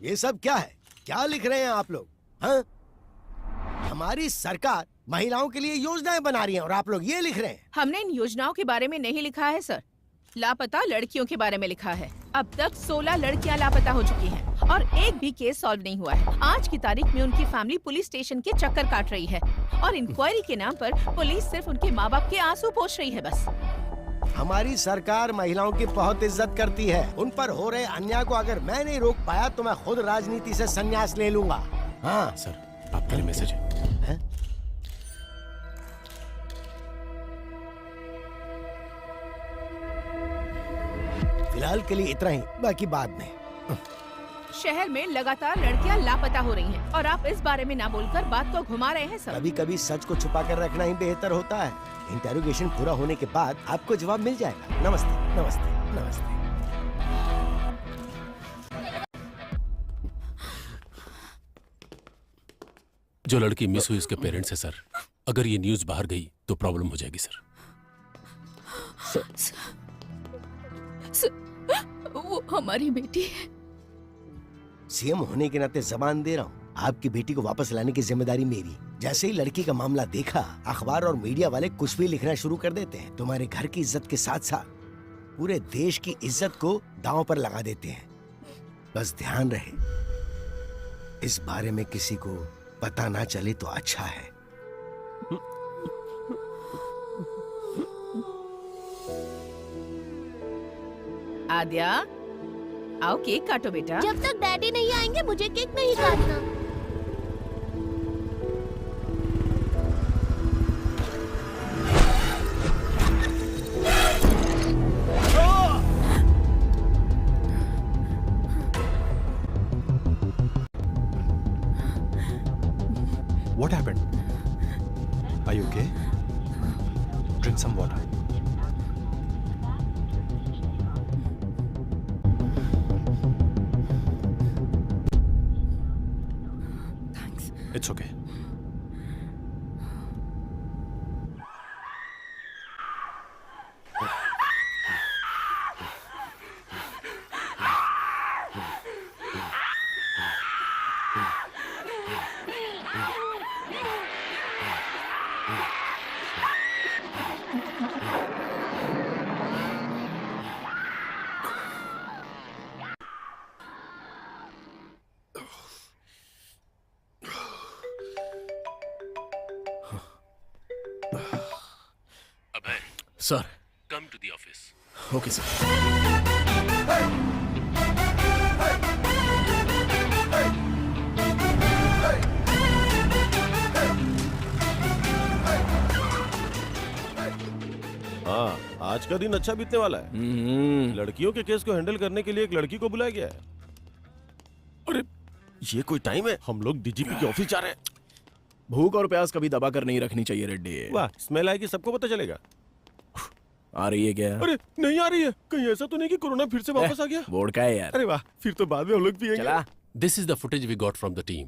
ये सब क्या है? क्या लिख रहे हैं आप लोग? हाँ? हमारी सरकार महिलाओं के लिए योजनाएं बना रही है और आप लोग ये लिख रहे हैं? हमने इन योजनाओं के बारे में नहीं लिखा है सर, लापता लड़कियों के बारे में लिखा है। अब तक 16 लड़कियां लापता हो चुकी हैं और एक भी केस सॉल्व नहीं हुआ है। आज की तारीख में उनकी फैमिली पुलिस स्टेशन के चक्कर काट रही है और इंक्वायरी के नाम पर पुलिस सिर्फ उनके माँ बाप के आंसू पोंछ रही है बस। हमारी सरकार महिलाओं की बहुत इज्जत करती है। उन पर हो रहे अन्याय को अगर मैं नहीं रोक पाया तो मैं खुद राजनीति से संन्यास ले लूंगा। हाँ सर, आपके लिए मैसेज है। फिलहाल के लिए इतना ही, बाकी बाद में। शहर में लगातार लड़कियां लापता हो रही हैं और आप इस बारे में ना बोलकर बात को घुमा रहे हैं सर। कभी कभी सच को छुपा कर रखना ही बेहतर होता है। इंटेरोगेशन पूरा होने के बाद आपको जवाब मिल जाएगा। नमस्ते, नमस्ते, नमस्ते। जो लड़की मिस हुई उसके पेरेंट्स है सर। अगर ये न्यूज़ बाहर गई तो प्रॉब्लम हो जाएगी सर। वो हमारी बेटी है। सीएम होने के नाते जबान दे रहा हूँ, आपकी बेटी को वापस लाने की जिम्मेदारी मेरी। जैसे ही लड़की का मामला देखा, अखबार और मीडिया वाले कुछ भी लिखना शुरू कर देते हैं। तुम्हारे घर की इज्जत के साथ साथ पूरे देश की इज्जत को दांव पर लगा देते हैं। बस ध्यान रहे, इस बारे में किसी को पता ना चले तो अच्छा है। आद्या, आओ केक काटो बेटा। जब तक डैडी नहीं आएंगे मुझे केक नहीं काटना। What happened? Are you okay? Drink some water. Thanks. It's okay. Abhay, sir. Come to the office. Okay sir. हाँ, आज का दिन अच्छा बीतने वाला है। लड़कियों के केस को हैंडल करने के लिए एक लड़की को बुलाया गया है। अरे ये कोई टाइम है? हम लोग डीजीपी के ऑफिस जा रहे हैं। भूख और प्यास कभी दबा कर नहीं रखनी चाहिए रेड्डी। वाह, स्मेल आएगी सबको पता चलेगा। आ रही है क्या? अरे नहीं आ रही है। कहीं ऐसा तो नहीं कि कोरोना फिर से वापस आ गया? बोर्ड का है यार। अरे वाह, फिर तो बाद में हम लोग पिएंगे। चला। This is the footage we got from the team.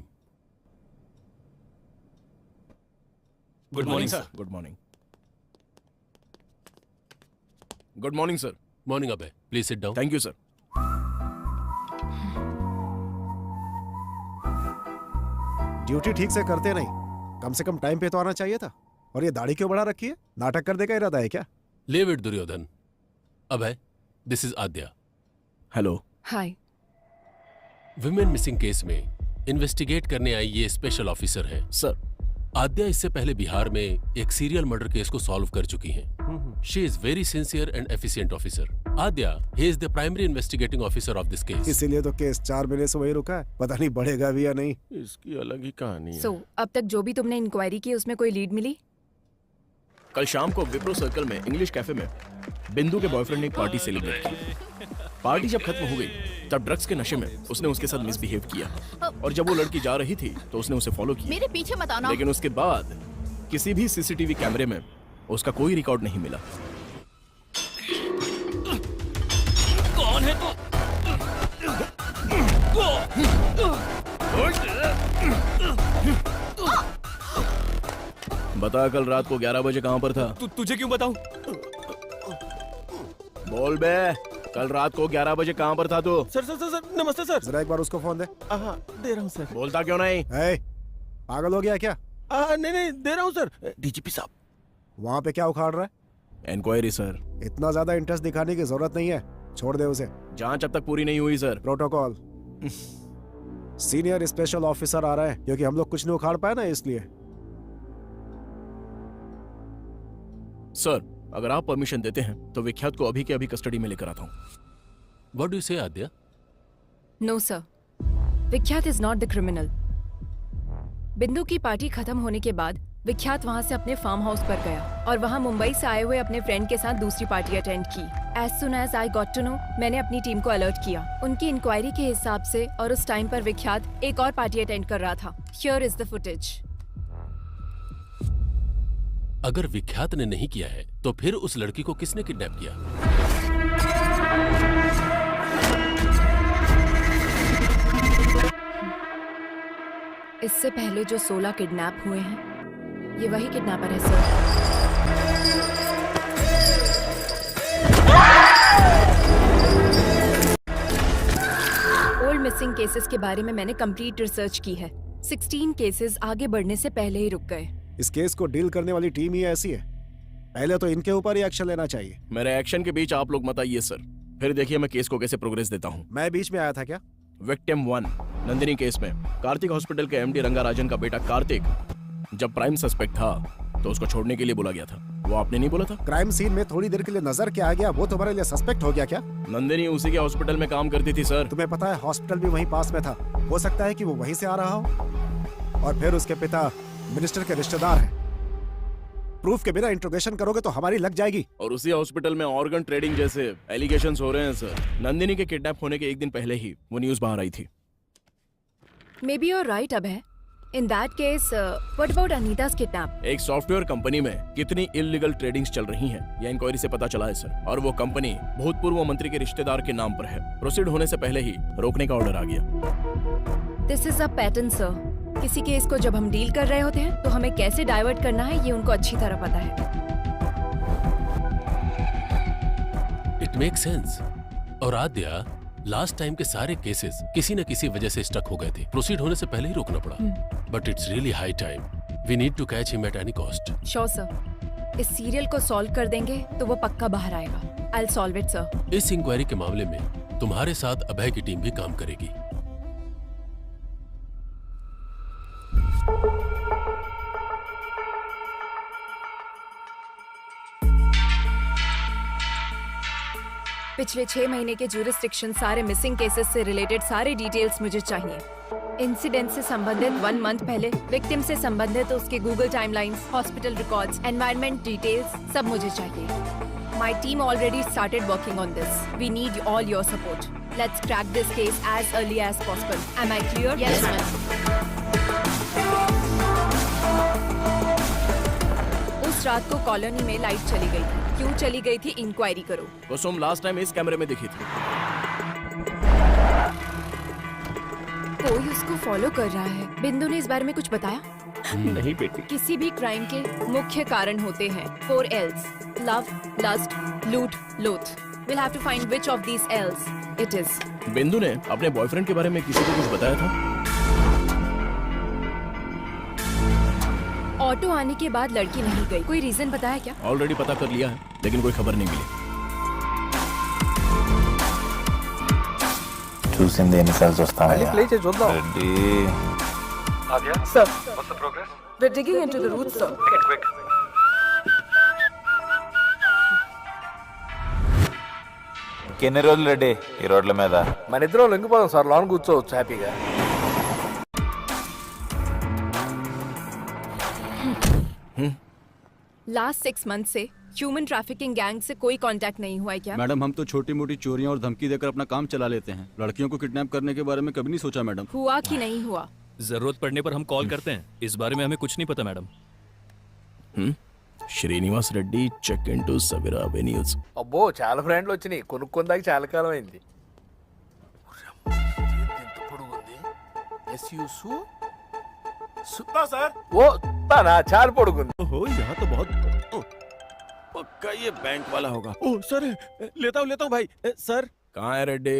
Good morning sir. Good morning. Good morning sir. Morning, Abhay. Please sit down. Thank you sir. Duty ठीक से करते नहीं, कम से कम टाइम पे तो आना चाहिए था। और ये दाढ़ी क्यों बढ़ा रखी है? नाटक करने का इरादा है क्या? Leave it, Duryodhan. Abhay, this is Adya. Hello. Hi. Women missing case में इन्वेस्टिगेट करने आई ये स्पेशल ऑफिसर है। सर, आद्या इससे पहले बिहार में एक सीरियल मर्डर केस को सॉल्व कर चुकी हैं। She is very sincere and efficient officer. Adya, he is the primary investigating officer of this case. इसीलिए तो केस 4 महीने से वही रुका है, पता नहीं बढ़ेगा भी या नहीं। इसकी अलग ही कहानी है। सो अब तक जो भी तुमने इंक्वायरी की उसमें कोई लीड मिली? कल शाम को विप्रो सर्कल में इंग्लिश कैफे में बिंदु के बॉयफ्रेंड ने एक पार्टी सेलिब्रेट की। पार्टी जब खत्म हो गई तब ड्रग्स के नशे में उसने उसके साथ मिसबिहेव किया और जब वो लड़की जा रही थी तो उसने उसे फॉलो किया। मेरे पीछे मत आना। लेकिन उसके बाद किसी भी सीसीटीवी कैमरे में उसका कोई रिकॉर्ड नहीं मिला। कौन है तू? बता कल रात को 11 बजे कहां पर था? तुझे क्यों बताऊं? बोल बे, कल रात को 11 बजे कहां पर था तू? सर सर सर सर नमस्ते सर। जरा एक बार उसको फोन दे। हाँ दे रहा हूँ सर। बोलता क्यों नहीं? ए, पागल हो गया क्या? नहीं नहीं दे रहा हूँ सर। डीजीपी साहब। वहाँ पे क्या उखाड़ रहा है? Inquiry sir. इतना ज्यादा इंटरेस्ट दिखाने की जरूरत नहीं है, छोड़ दे उसे। जांच अब तक पूरी नहीं हुई sir. Protocol. Senior special officer आ रहा है, क्योंकि हम लोग कुछ नहीं उखाड़ पाए ना, इसलिए। सर, अगर आप परमिशन देते हैं तो विख्यात को अभी के अभी कस्टडी में लेकर आता हूँ। व्हाट डू यू से आद्या? नो सर, विख्यात इज नॉट द क्रिमिनल। बिंदु की पार्टी खत्म होने के बाद विख्यात वहां से अपने फार्म हाउस पर गया और वहां मुंबई से आए हुए अपने फ्रेंड के साथ दूसरी पार्टी अटेंड की। As soon as I got to know, मैंने अपनी टीम को अलर्ट किया। उनकी इंक्वायरी के हिसाब से और उस टाइम पर विख्यात एक और पार्टी अटेंड कर रहा था। Here is the footage. अगर विख्यात ने नहीं किया है तो फिर उस लड़की को किसने किडनैप किया? इससे पहले जो 16 किडनैप हुए हैं, ये वही किडनैपर है सर। ओल्ड मिसिंग केसेस के बारे में मैंने कंप्लीट रिसर्च की है। 16 केसेस आगे बढ़ने से पहले ही रुक गए। इस केस को डील करने वाली टीम ही ऐसी है, पहले तो इनके ऊपर ही एक्शन लेना चाहिए। मेरे एक्शन के बीच आप लोग मत आइए सर, फिर देखिए मैं केस को कैसे प्रोग्रेस देता हूँ। मैं बीच में आया था क्या? विक्टिम 1 नंदिनी केस में कार्तिक हॉस्पिटल के एमडी रंगाराजन का बेटा कार्तिक जब प्राइम सस्पेक्ट था तो उसको छोड़ने के लिए बोला गया था। वो आपने नहीं बोला था? क्राइम सीन में थोड़ी देर के लिए नजर के आ गया, वो तुम्हारे लिए सस्पेक्ट हो गया क्या? नंदिनी उसी के हॉस्पिटल में काम करती थी सर। तुम्हें पता है हॉस्पिटल भी वहीं पास में था, हो सकता है कि वो वहीं से आ रहा हो। और फिर उसके पिता मिनिस्टर के रिश्तेदार हैं। प्रूफ के बिना इंट्रोगेशन करोगे तो हमारी लग जाएगी। और उसी हॉस्पिटल में ऑर्गन ट्रेडिंग जैसे एलिगेशंस हो रहे हैं सर। नंदिनी के किडनैप होने के एक दिन पहले ही वो न्यूज बाहर आई थी। Maybe you're right Abhay. In that case what about Anita's kidnap? एक सॉफ्टवेयर कंपनी में कितनी इलीगल ट्रेडिंग्स चल रही हैं, यह इंक्वायरी से पता चला है सर। और वो कंपनी भूतपूर्व मंत्री के रिश्तेदार के नाम पर है। प्रोसीड होने से पहले ही रोकने का ऑर्डर आ गया। This is a pattern sir. किसी केस को जब हम डील कर रहे होते हैं तो हमें कैसे डाइवर्ट करना है ये उनको अच्छी तरह पता है। It make sense. और आद्या, लास्ट टाइम के सारे केसेस किसी न किसी वजह से स्टक हो गए थे। प्रोसीड होने से पहले ही रोकना पड़ा। But it's really high time. We need to catch him at any cost. Sure sir. इस सीरियल को सॉल्व कर देंगे तो वो पक्का बाहर आएगा। I will solve it sir. इस इंक्वायरी के मामले में तुम्हारे साथ अभय की टीम भी काम करेगी। पिछले 6 महीने के ज्यूरिसडिक्शन, सारे मिसिंग केसेस से रिलेटेड सारे डिटेल्स मुझे चाहिए। इंसिडेंट से संबंधित 1 मंथ पहले, विक्टिम से संबंधित उसके Google timelines, hospital records, environment details, सब मुझे चाहिए। My team already started working on this. We need all your support. Let's crack this case as early as possible. Am I clear? Yes ma'am. उस रात को colony में light चली गई थी। क्यों चली गई थी, इंक्वायरी करो। कुसुम लास्ट टाइम इस कैमरे में दिखी थी। कोई उसको फॉलो कर रहा है। बिंदु ने इस बारे में कुछ बताया? नहीं बेटी। किसी भी क्राइम के मुख्य कारण होते हैं 4 L's: लव, लस्ट, लूट, लोथ। We'll have to find which of these L's it is. बिंदु ने अपने बॉयफ्रेंड के बारे में किसी को कुछ बताया था? ऑटो आने के बाद लड़की नहीं गई, कोई रीजन बताया क्या? ऑलरेडी पता कर लिया है, लेकिन कोई खबर नहीं मिली। చూసింది ఎన్నిసార్లు చూస్తావా? ప్లే చేసి చూద్దాం. Reddy sir, what's the progress? We're digging into the roots, sir. ఎన్ని రోజులు రెడ్డి ఈ రోడ్ల మీద? మన ఇద్దరం లొంగిపోదాం సార్, లోన్ కూర్చోవచ్చు హ్యాపీగా. लास्ट 6 मंथ से ह्यूमन ट्रैफिकिंग गैंग से कोई कांटेक्ट नहीं हुआ है क्या? मैडम हम तो छोटी मोटी चोरियां और धमकी देकर अपना काम चला लेते हैं, लड़कियों को किडनैप करने के बारे में कभी नहीं सोचा मैडम। हुआ कि नहीं हुआ? जरूरत पड़ने पर हम कॉल करते हैं, इस बारे में हमें कुछ नहीं पता madam. Srinivas Reddy check in to Savira avenues. అబ్బో చాలా ఫ్రెండ్లు వచ్చినాయి, కొనుక్కుందాక చాలా కాలం అయింది. ఎంత పొడుగుంది? सर ఓ తానా చాలా పొడుగుంది. ओहो यहाँ तो बहुत पक्का ये बैंक वाला होगा। ओह सर लेता हूँ भाई। सर कहाँ है रेड्डी?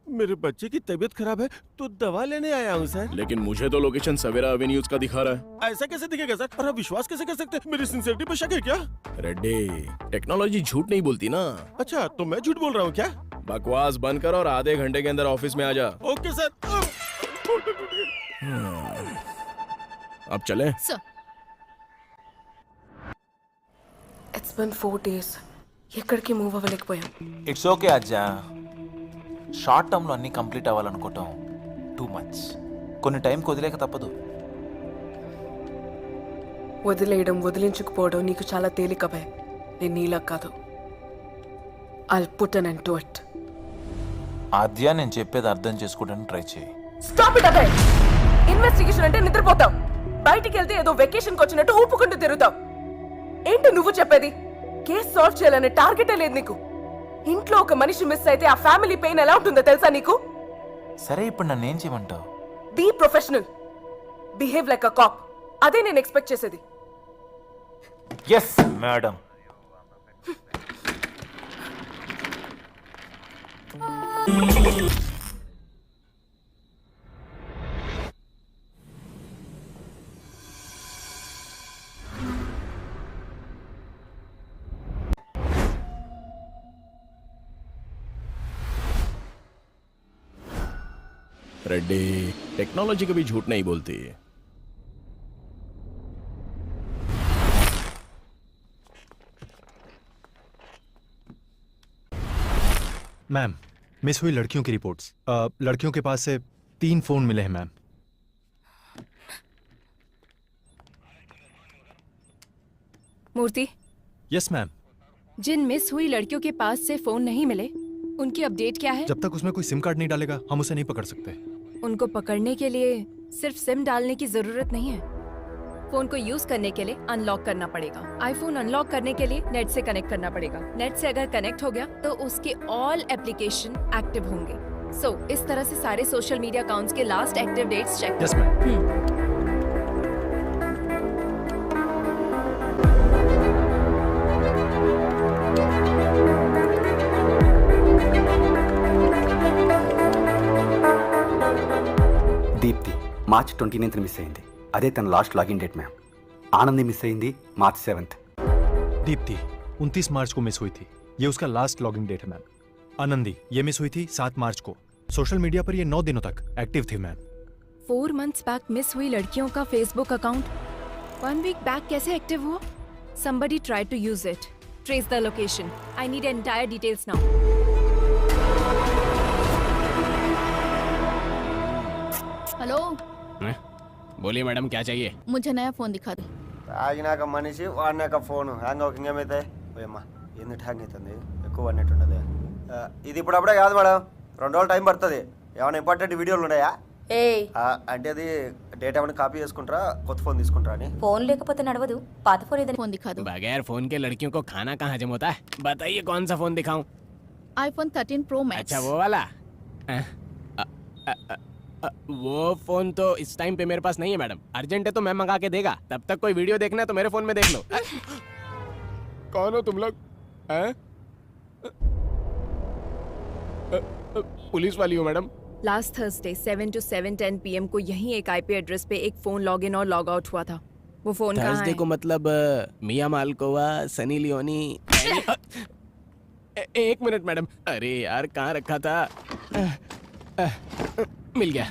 मेरे बच्चे की तबीयत खराब है तो दवा लेने आया हूँ सर। लेकिन मुझे तो लोकेशन सवेरा एवेन्यूज का दिखा रहा है। ऐसा कैसे दिखेगा सर? और आप विश्वास कैसे कर सकते हैं? मेरी सिंसियरिटी पर शक है क्या? रेड्डी टेक्नोलॉजी झूठ नहीं बोलती ना। अच्छा तो मैं झूठ बोल रहा हूँ क्या? बकवास बंद कर और आधे घंटे के अंदर ऑफिस में आ जा। Okay sir. अब चले? Sir. It's been 4 days. ఎక్కడికి మూవ్ అవ్వలేకపోయాం. ఇట్స్ ఓకే అజ్జా, షార్ట్ టర్మ్లో అన్నీ కంప్లీట్ అవ్వాలనుకోవటం టూ మచ్. కొన్ని టైంకి వదిలేక తప్పదు. వదిలేయడం వదిలించుకుపోవడం నీకు చాలా తేలిక భయ. నేను నీలా కాదు. I'll put an end to it. ఆద్య నేను చెప్పేది అర్థం చేసుకోవడానికి ట్రై చేయి. Stop it Abhay. ఇన్వెస్టిగేషన్ అంటే నిద్రపోతాం, బయటికి వెళ్తే ఏదో వెకేషన్ కి వచ్చినట్టు ఊపుకుంటూ తిరుగుతాం. ఏంటి నువ్వు చెప్పేది? కేసు సాల్వ్ చేయాలనే టార్గెటే లేదు నీకు. ఇంట్లో ఒక మనిషి మిస్ అయితే ఆ ఫ్యామిలీ పెయిన్ ఎలా ఉంటుందో తెలుసా నీకు? సరే ఇప్పుడు నన్ను ఏం చేయమంటావు? Be professional, behave like a cop. అదే నేను ఎక్స్పెక్ట్ చేసేది. Yes madam. रेड्डी टेक्नोलॉजी कभी झूठ नहीं बोलती। मैम मिस हुई लड़कियों की रिपोर्ट्स। लड़कियों के पास से 3 फोन मिले हैं मैम। मूर्ति, यस मैम। जिन मिस हुई लड़कियों के पास से फोन नहीं मिले उनकी अपडेट क्या है? जब तक उसमें कोई सिम कार्ड नहीं डालेगा हम उसे नहीं पकड़ सकते। उनको पकड़ने के लिए सिर्फ सिम डालने की जरूरत नहीं है, फोन को यूज करने के लिए अनलॉक करना पड़ेगा। आईफोन अनलॉक करने के लिए नेट से कनेक्ट करना पड़ेगा। नेट से अगर कनेक्ट हो गया तो उसके ऑल एप्लीकेशन एक्टिव होंगे। सो इस तरह से सारे सोशल मीडिया अकाउंट्स के last active dates check. Yes ma'am. Deepti March 29th miss అయింది, అదే తన last login date ma'am. Anandi miss అయింది మార్చ్ 7th. दीप्ति 29 मार्च को मिस हुई थी, ये उसका लास्ट लॉगिंग डेट है मैम. आनंदी ये मिस हुई थी 7 मार्च को. सोशल मीडिया पर ये 9 दिनों तक एक्टिव थी मैम. 4 months बैक मिस हुई लड़कियों का फेसबुक अकाउंट 1 week बैक कैसे एक्टिव हुआ? Somebody tried to use it. Trace the location. I need entire details now. Hello, बोलिए मैडम क्या चाहिए? मुझे नया फोन दिखा दे. తాగినాక మనిషి వాడినాక ఫోను హ్యాంగ్ అవుతుంది. ఏమైతే పోయమ్మా ఎందుకు హ్యాంగ్ అవుతుంది? ఎక్కువ అన్నట్టుండదు. ఇది ఇప్పుడు అప్పుడే కాదు మేడం, 2 రోజులు టైం పడుతుంది. ఏమైనా ఇంపార్టెంట్ వీడియోలు ఉన్నాయా? అంటే అది డేటా ఏమైనా కాపీ చేసుకుంటారా, కొత్త ఫోన్ తీసుకుంటారా అని? फोन लेకపోతే నడవదు, పాత ఫోన్ ఏదైనా फोन दिखा दो. बगैर फोन के लड़कियों को खाना कहाँ हजम होता है? बताइए कौन सा फोन दिखाऊं? IPhone 13 Pro Max. अच्छा वो वाला? वो फोन तो इस टाइम पे मेरे पास नहीं है मैडम. अर्जेंट है तो मैं मंगा के देगा. तब तक कोई वीडियो देखना है तो मेरे फोन में देख लो. कौन हो तुम लोग? पुलिस वाली हो madam? Last Thursday 7 to 7:10 PM को यही एक IP एड्रेस पे एक फोन लॉग इन और लॉग आउट हुआ था. वो फोन कहाँ है? थर्सडे को मतलब मिया मालकोवा, सनी लियोनी. एक मिनट मैडम. अरे यार कहाँ रखा था? मिल गया.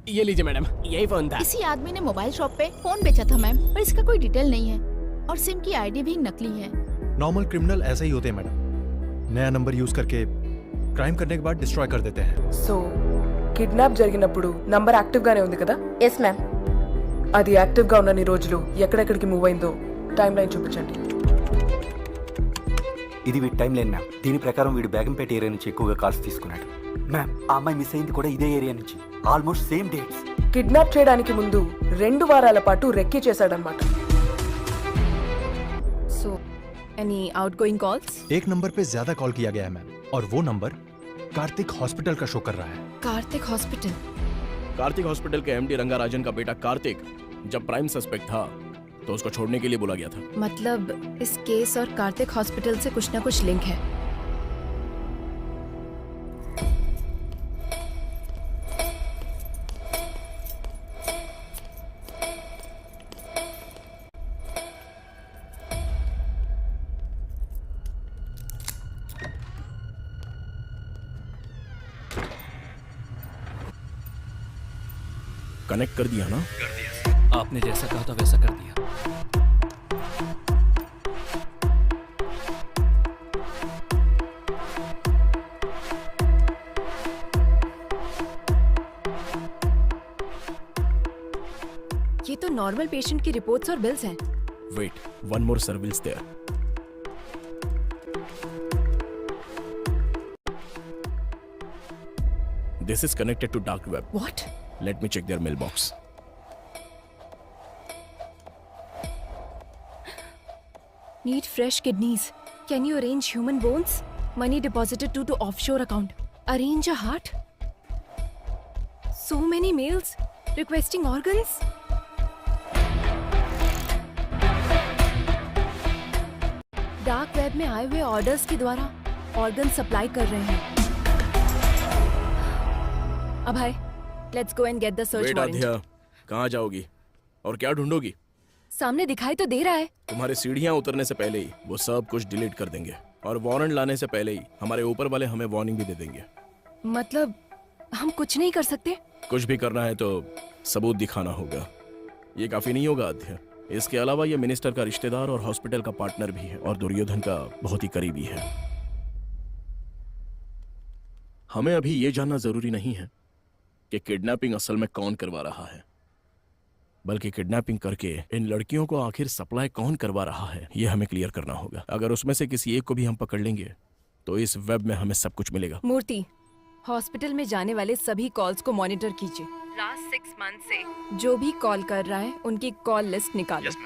ये लीजिए मैडम, यही फोन था। इसी आदमी ने मोबाइल शॉप पे फोन बेचा था मैम, पर इसका कोई डिटेल नहीं है और सिम की आईडी भी नकली है। नॉर्मल क्रिमिनल ऐसे ही होते हैं मैडम, नया नंबर यूज करके क्राइम करने के बाद डिस्ट्रॉय कर देते हैं। సో కిడ్నాప్ జరిగినప్పుడు నంబర్ యాక్టివ్ గానే ఉంది కదా? Yes ma'am. అది యాక్టివ్ గా ఉన్నన్ని రోజులు ఎక్కడెక్కడికి మూవ్ అయిందో టైం లైన్ చూపించండి. ఇది వీడి టైం లైన్ మ్యామ్. దీని ప్రకారం వీడు బేగంపేట ఏరియా నుంచి ఎక్కువగా కాల్స్ తీసుకున్నాడు మ్యామ్. ఆ అమ్మాయి మిస్ అయింది కూడా ఇదే ఏరియా నుంచి, ఆల్మోస్ట్ సేమ్ డేట్స్. కిడ్నాప్ చేయడానికి ముందు 2 వారాల పాటు రెక్కీ చేశాడన్నమాట. So, any outgoing calls? एक नंबर पे ज्यादा कॉल किया गया है मैम, और वो नंबर कार्तिक हॉस्पिटल का शो कर रहा है। कार्तिक हॉस्पिटल? कार्तिक हॉस्पिटल के एमडी रंगाराजन का बेटा कार्तिक जब प्राइम सस्पेक्ट था तो उसको छोड़ने के लिए बोला गया था। मतलब इस केस और कार्तिक हॉस्पिटल से कुछ ना कुछ लिंक है। कनेक्ट कर दिया ना? कर दिया। आपने जैसा कहा था वैसा कर दिया। ये तो नॉर्मल पेशेंट की रिपोर्ट्स और बिल्स हैं। Wait, one more surveillance there. This is connected to dark web. What? Let me check their mailbox. Need fresh kidneys. Can you arrange human bones? Money deposited to offshore account. Arrange a heart. So many mails requesting organs. Dark web में आए हुए orders के द्वारा organ supply कर रहे हैं। Abhay, let's go and get the search warrant. Aadhya, कहाँ जाओगी और क्या ढूंढोगी? सामने दिखाई तो दे रहा है। तुम्हारे सीढ़ियाँ उतरने से पहले ही वो सब कुछ डिलीट कर देंगे और वारंट लाने से पहले ही हमारे ऊपर वाले हमें वार्निंग भी दे देंगे। मतलब हम कुछ नहीं कर सकते? कुछ भी करना है तो सबूत दिखाना होगा। ये काफी नहीं होगा आध्या। इसके अलावा ये मिनिस्टर का रिश्तेदार और हॉस्पिटल का पार्टनर भी है और दुर्योधन का बहुत ही करीबी है। हमें अभी ये जानना जरूरी नहीं है कि किडनैपिंग असल में कौन करवा रहा है, बल्कि किडनैपिंग करके इन लड़कियों को आखिर सप्लाई कौन करवा रहा है ये हमें क्लियर करना होगा। अगर उसमें से किसी एक को भी हम पकड़ लेंगे तो इस वेब में हमें सब कुछ मिलेगा। मूर्ति, हॉस्पिटल में जाने वाले सभी कॉल्स को मॉनिटर कीजिए। लास्ट 6 मंथ से जो भी कॉल कर रहा है उनकी कॉल लिस्ट निकालो। Yes,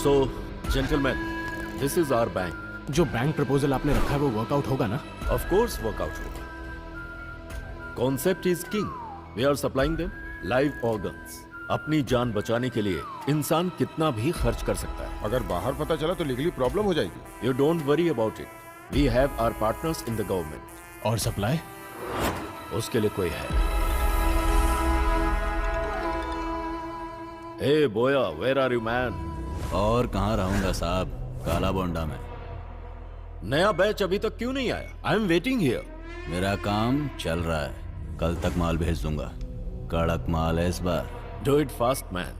So, gentlemen, this is our bank. जो बैंक प्रपोजल आपने रखा है वो वर्कआउट होगा ना? Of course, workout होगा. Concept is king. We are supplying them live organs. अपनी जान बचाने के लिए इंसान कितना भी खर्च कर सकता है। अगर बाहर पता चला तो लीगली प्रॉब्लम हो जाएगी। You don't worry about it. We have our partners in the government. और सप्लाई? उसके लिए कोई है। Hey boya, where are you man? और कहाँ रहूंगा साहब, काला बोंडा में। नया बैच अभी तक क्यों नहीं आया? I am waiting here. मेरा काम चल रहा है, कल तक माल भेज दूंगा। कड़क माल है इस बार। Do it fast man.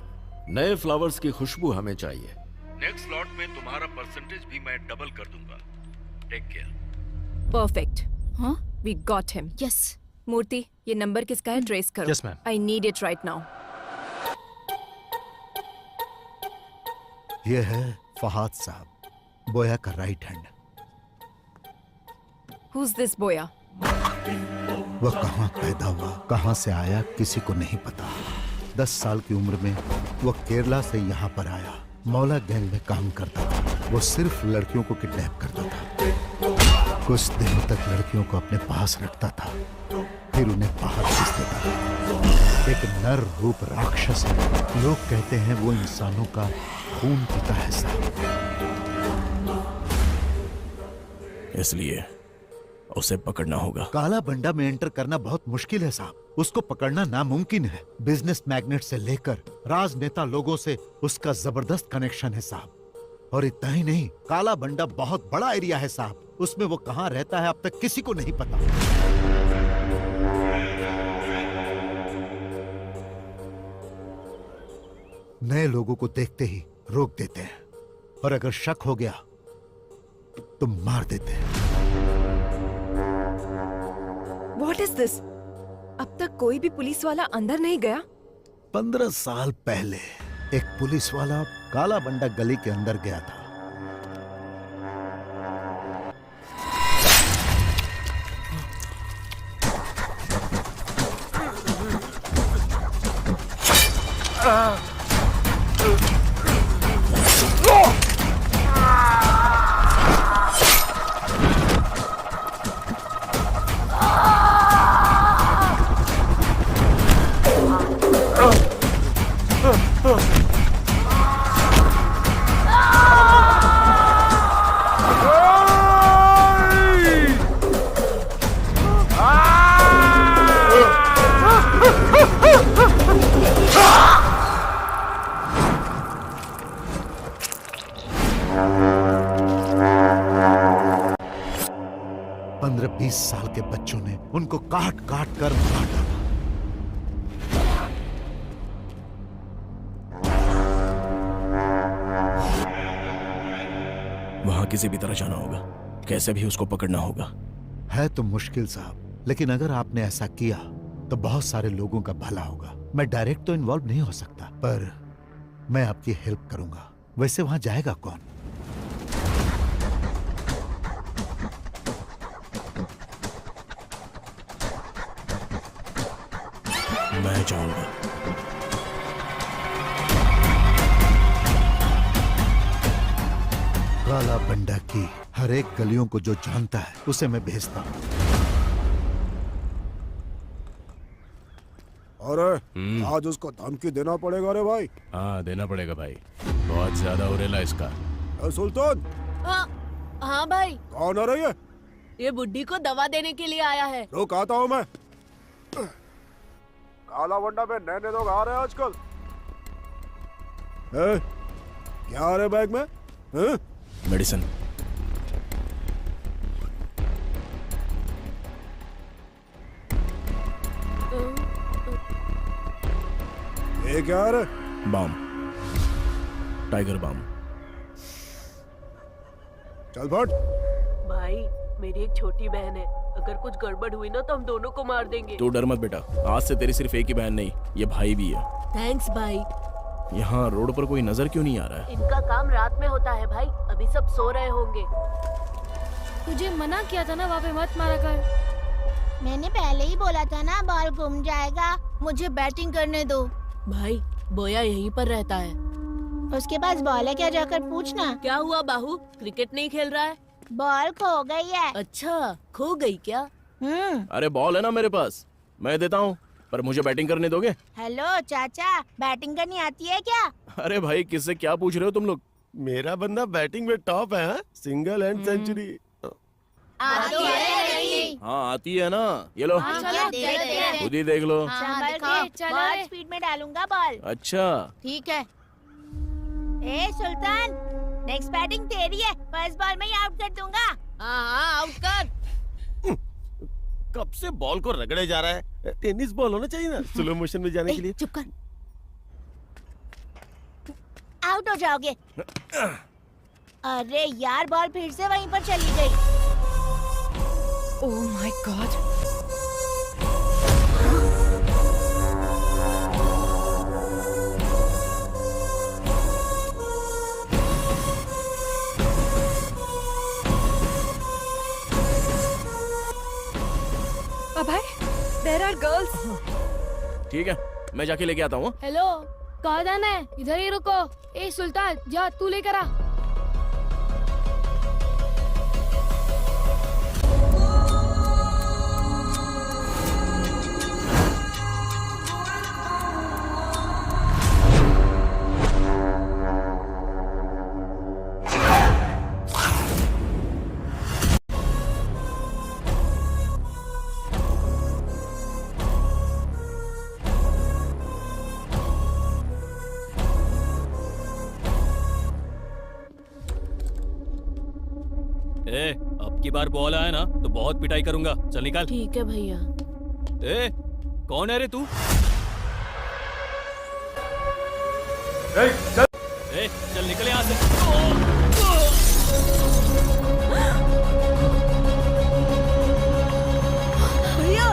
नए फ्लावर्स की खुशबू हमें चाहिए। नेक्स्ट लॉट में तुम्हारा परसेंटेज भी मैं डबल कर दूंगा। Take care. परफेक्ट। हाँ, we got him. Yes. Murthy, ये नंबर किसका है? ट्रेस करो। Yes, ma'am. I need it right now. ये है फहाद साहब, बोया का राइट हैंड। Who's this बोया? वह कहाँ पैदा हुआ, कहाँ से आया, किसी को नहीं पता। 10 साल की उम्र में वह केरला से यहाँ पर आया। मौला गैंग में काम करता था। वो सिर्फ लड़कियों को किडनैप करता था। कुछ दिनों तक लड़कियों को अपने पास रखता था, फिर उन्हें बाहर भेज देता था। एक नर रूप राक्षस है। लोग कहते हैं वो इंसानों का खून पीता है साहब। इसलिए उसे पकड़ना होगा। काला बंडा में एंटर करना बहुत मुश्किल है साहब। उसको पकड़ना नामुमकिन है। बिजनेस मैग्नेट से लेकर राजनेता लोगों से उसका जबरदस्त कनेक्शन है साहब। और इतना ही नहीं, काला बंडा बहुत बड़ा एरिया है साहब। उसमें वो कहां रहता है अब तक किसी को नहीं पता। नए लोगों को देखते ही रोक देते हैं और अगर शक हो गया तो मार देते हैं। What is this? अब तक कोई भी पुलिस वाला अंदर नहीं गया? 15 साल पहले एक पुलिस वाला काला बंडा गली के अंदर गया था। पंद्रह 20 साल के बच्चों ने उनको काट काट कर मार डाला। वहां किसी भी तरह जाना होगा, कैसे भी उसको पकड़ना होगा। है तो मुश्किल साहब, लेकिन अगर आपने ऐसा किया तो बहुत सारे लोगों का भला होगा। मैं डायरेक्ट तो इन्वॉल्व नहीं हो सकता, पर मैं आपकी हेल्प करूंगा। वैसे वहां जाएगा कौन? मैं जाऊंगा। काला बंडा की हर एक गलियों को जो जानता है उसे मैं भेजता हूं। अरे आज उसको धमकी देना पड़ेगा रे भाई। हाँ देना पड़ेगा भाई, बहुत ज्यादा उरेला इसका। सुल्तान। हाँ भाई। कौन आ रही है? ये बुड्ढी को दवा देने के लिए आया है। रुक आता हूँ मैं। काला बंडा पे नए लोग आ रहे हैं आजकल। क्या आ रहे बैग में? मेडिसिन। ये क्या आ रहा? Balm, tiger balm. चल फट। भाई मेरी एक छोटी बहन है, अगर कुछ गड़बड़ हुई ना तो हम दोनों को मार देंगे। तू डर मत बेटा, आज से तेरी सिर्फ एक ही बहन नहीं, ये भाई भी है। थैंक्स भाई। यहाँ रोड पर कोई नजर क्यों नहीं आ रहा है? इनका काम रात में होता है भाई, अभी सब सो रहे होंगे। तुझे मना किया था ना वहाँ पे मत मारा कर। मैंने पहले ही बोला था ना बॉल घूम जाएगा, मुझे बैटिंग करने दो। भाई बोया यहीं पर रहता है। उसके पास बॉल है क्या, जाकर पूछना। क्या हुआ बाहू, क्रिकेट नहीं खेल रहा है? बॉल खो गई है। अच्छा खो गई क्या? अरे बॉल है ना मेरे पास, मैं देता हूँ, पर मुझे बैटिंग करने दोगे? हेलो चाचा, बैटिंग करनी आती है क्या? अरे भाई किससे क्या पूछ रहे हो तुम लोग? मेरा बंदा बैटिंग में टॉप है, सिंगल एंड सेंचुरी। आती है नहीं? हाँ आती है ना, ये लो खुद ही देख लो। बहुत स्पीड में डालूंगा बॉल। अच्छा ठीक है। ए सुल्तान, नेक्स्ट बैटिंग तेरी है, फर्स्ट बॉल में ही आउट कर दूंगा। हाँ आउट कर। कब से बॉल को रगड़े जा रहा है? टेनिस बॉल होना चाहिए ना स्लो मोशन में जाने के लिए। चुप कर, आउट हो जाओगे। अरे यार बॉल फिर से वहीं पर चली गई। Oh my God. Abhay, there are girls. ठीक है, मैं जाके लेके आता हूँ। हेलो, कहाँ जाना है? इधर ही रुको। ए सुल्तान, जा तू लेकर आ। ए, अब की बार बॉल आया ना तो बहुत पिटाई करूंगा। चल निकाल। ठीक है भैया। ए, कौन है रे तू? चल निकल यहाँ से। भैया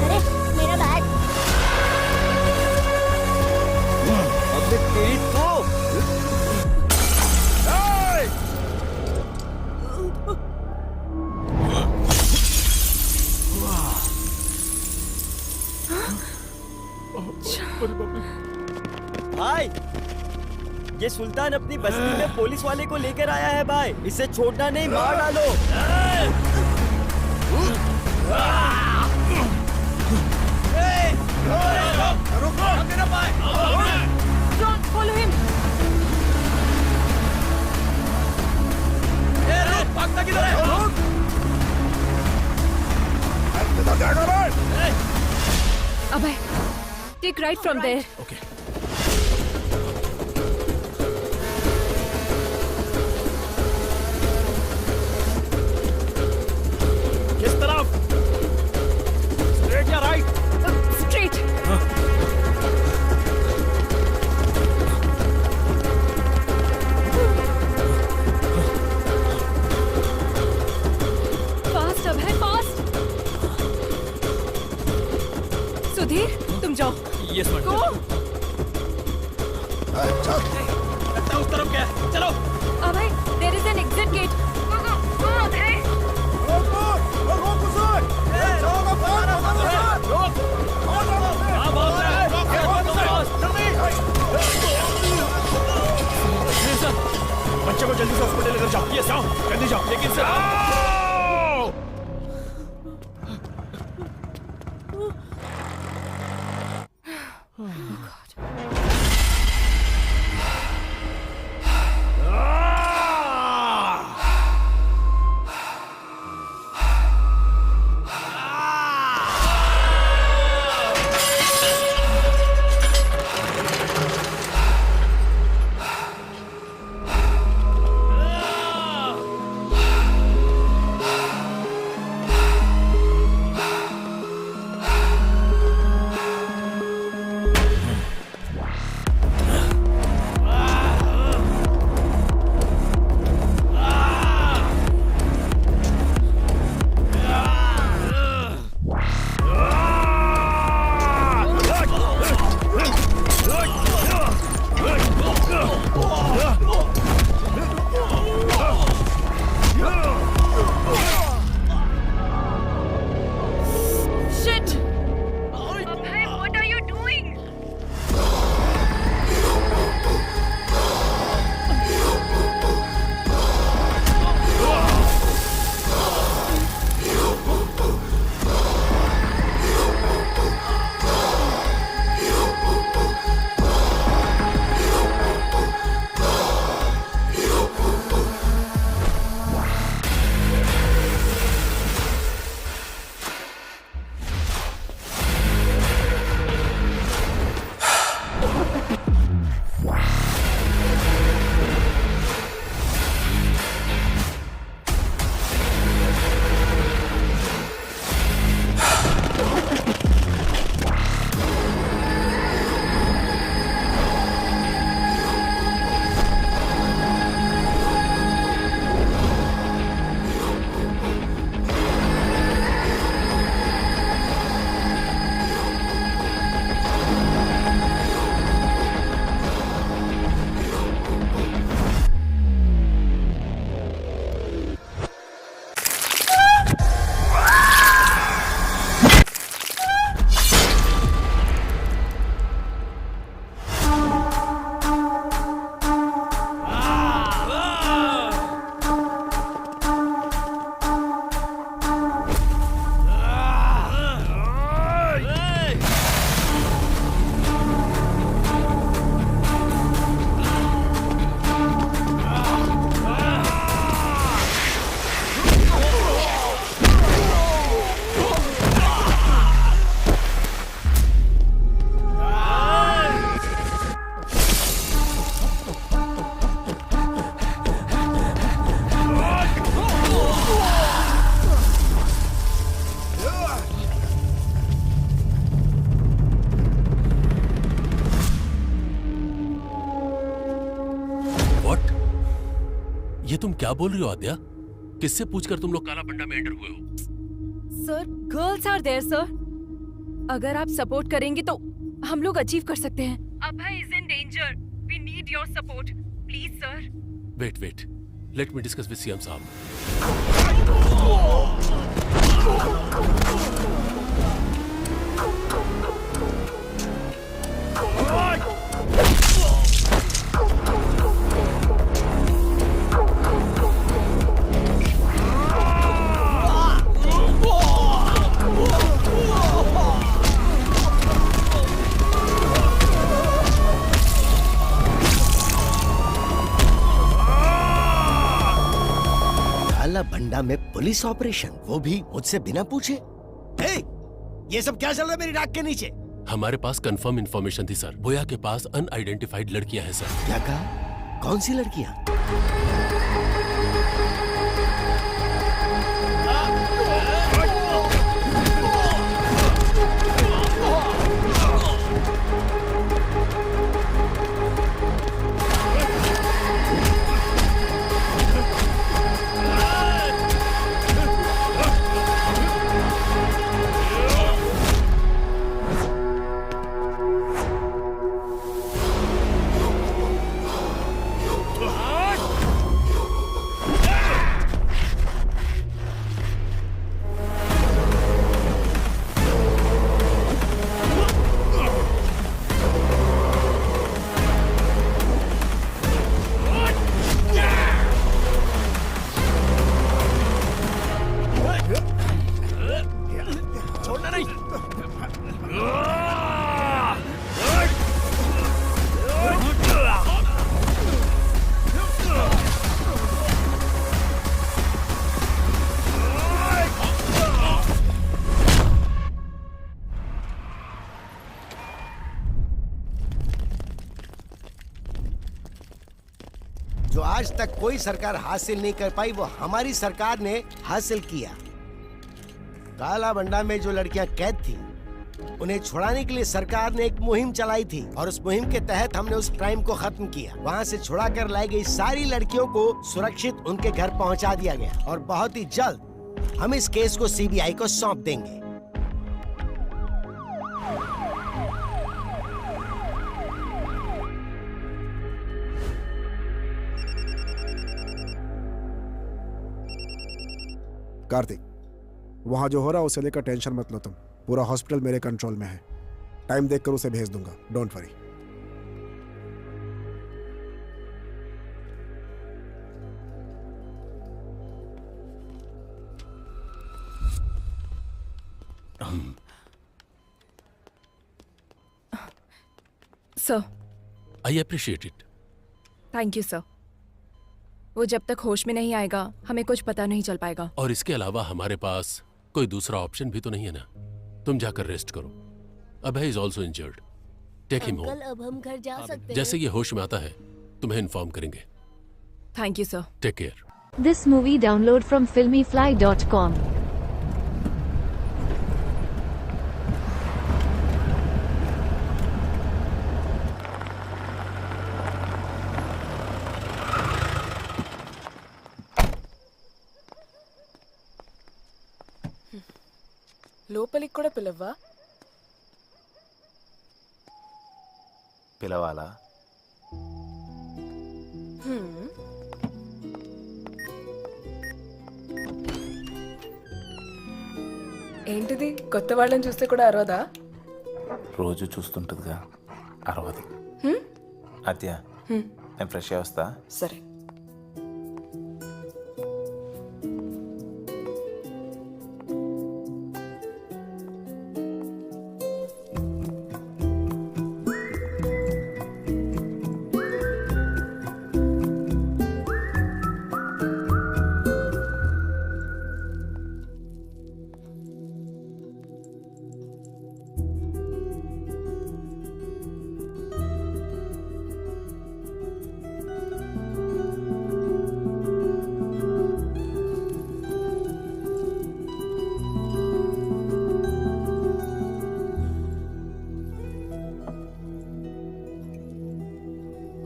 अरे मेरा बैग। अबे तेरी तो भाई, ये सुल्तान अपनी बस्ती में पुलिस वाले को लेकर आया है भाई। इसे छोड़ना नहीं, मार डालो। Don't follow him. भागता किधर है? अभय, take right from there. Okay. किस तरफ? Straight या right? Straight. Fast, अभय, fast. सुधीर, तुम जाओ। Yes, madam. Go. लगता है उस तरफ क्या है? चलो। अभय, there is an exit gate. बच्चे को जल्दी से हॉस्पिटल लेकर जाओ। ये जाओ, जल्दी जाओ। लेकिन ये तुम क्या बोल रही हो आद्या? किससे पूछकर तुम लोग काला बंडा में एंटर हुए हो? Sir, girls are there sir. अगर आप सपोर्ट करेंगे तो हम लोग अचीव कर सकते हैं। Abhay is in danger. We need your support please sir. Wait, let me discuss with CM साहब। काला बंडा में पुलिस ऑपरेशन, वो भी मुझसे बिना पूछे। हे, ये सब क्या चल रहा है मेरी नाक के नीचे? हमारे पास कंफर्म इंफॉर्मेशन थी सर। बोया के पास अनआइडेंटिफाइड लड़कियां हैं सर। क्या कहा? कौन सी लड़कियां? छोड़ना नहीं। जो आज तक कोई सरकार हासिल नहीं कर पाई, वो हमारी सरकार ने हासिल किया। काला बंडा में जो लड़कियां कैद थी, उन्हें छुड़ाने के लिए सरकार ने एक मुहिम चलाई थी और उस मुहिम के तहत हमने उस क्राइम को खत्म किया। वहां से छुड़ा कर लाई गई सारी लड़कियों को सुरक्षित उनके घर पहुंचा दिया गया और बहुत ही जल्द हम इस केस को सीबीआई को सौंप देंगे। कार्तिक, वहां जो हो रहा है उसे लेकर टेंशन मत लो तुम। पूरा हॉस्पिटल मेरे कंट्रोल में है। टाइम देखकर उसे भेज दूंगा, don't worry. Sir, I appreciate it. Thank you sir. वो जब तक होश में नहीं आएगा हमें कुछ पता नहीं चल पाएगा। और इसके अलावा हमारे पास कोई दूसरा ऑप्शन भी तो नहीं है ना। तुम जाकर रेस्ट करो। Abhay is also injured. Take him home. अब हम घर जा सकते हैं। जैसे ये होश में आता है तुम्हें इन्फॉर्म करेंगे। Thank you sir. Take care. This movie download from filmyfly.com. లోపలికి కూడా పిలవ్వా? పిలవాలా? ఏంటిది, కొత్త వాళ్ళని చూస్తే కూడా అరవదా? రోజు చూస్తుంటుందిగా, అరవదు. అద్య నేను ఫ్రెష్ అయ్యి వస్తా. సరే.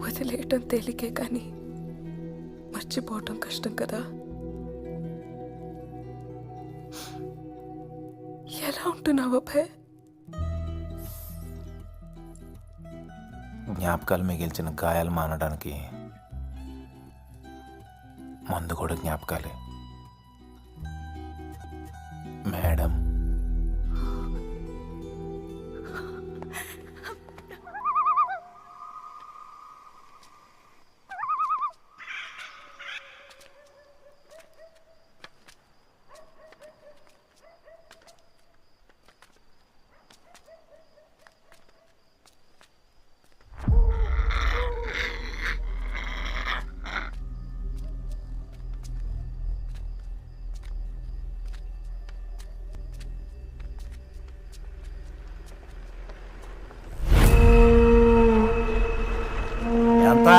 వదిలేయటం తేలికే కానీ మర్చిపోవటం కష్టం కదా. ఎలా ఉంటున్నావు అభయ్? జ్ఞాపకాలు మిగిల్చిన గాయాలు మానడానికి మందు కూడా జ్ఞాపకాలే. మేడం, ఎంత?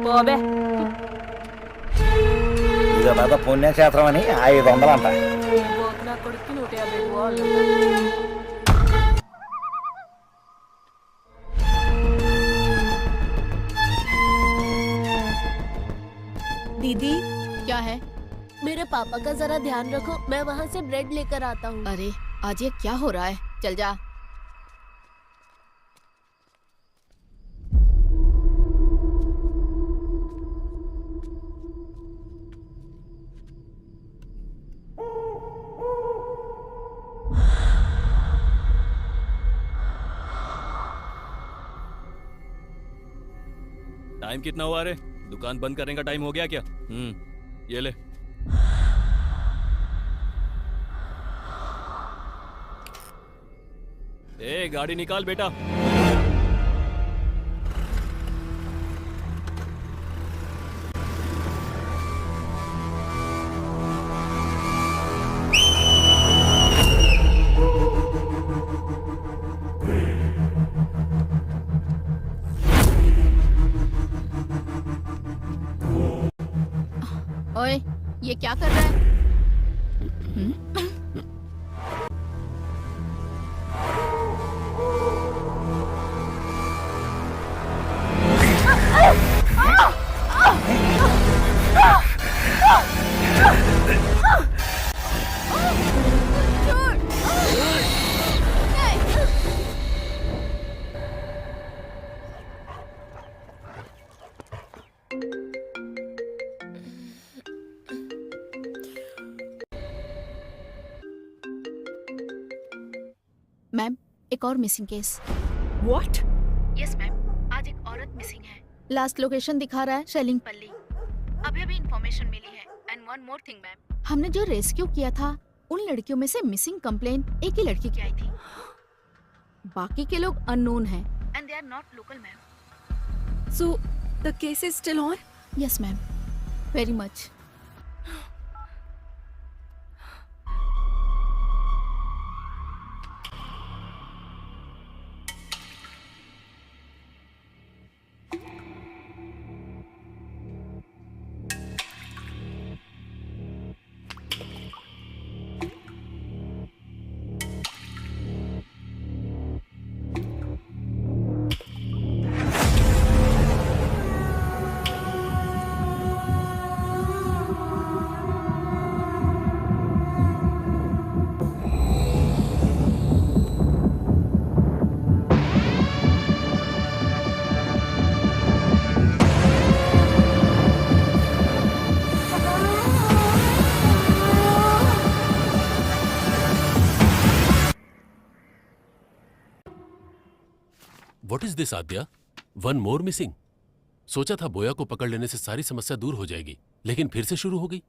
పోబే. ఇది పెద్ద పుణ్యక్షేత్రం అని 500 అంట. నా కొడుకు 150 వాళ్ళు. दीदी क्या है? मेरे पापा का जरा ध्यान रखो, मैं वहाँ से ब्रेड लेकर आता हूँ. अरे आज ये क्या हो रहा है? चल जा. टाइम कितना हुआ रे? दुकान बंद करने का टाइम हो गया क्या? ये ले. ए गाड़ी निकाल बेटा. ओए, ये क्या कर रहा है? मैम, एक और missing case. What? Yes ma'am, आज एक औरत मिसिंग है. लास्ट लोकेशन दिखा रहा है शेलिंगपल्ली. अभी इंफॉर्मेशन मिली है. And one more thing ma'am, हमने जो रेस्क्यू किया था उन लड़कियों में से मिसिंग कंप्लेन एक ही लड़की की आई थी. बाकी के लोग अननोन हैं and they are not local ma'am. So the case is still on? Yes ma'am, very much. What is this Adya? One more missing. सोचा था बोया को पकड़ लेने से सारी समस्या दूर हो जाएगी, लेकिन फिर से शुरू हो गई.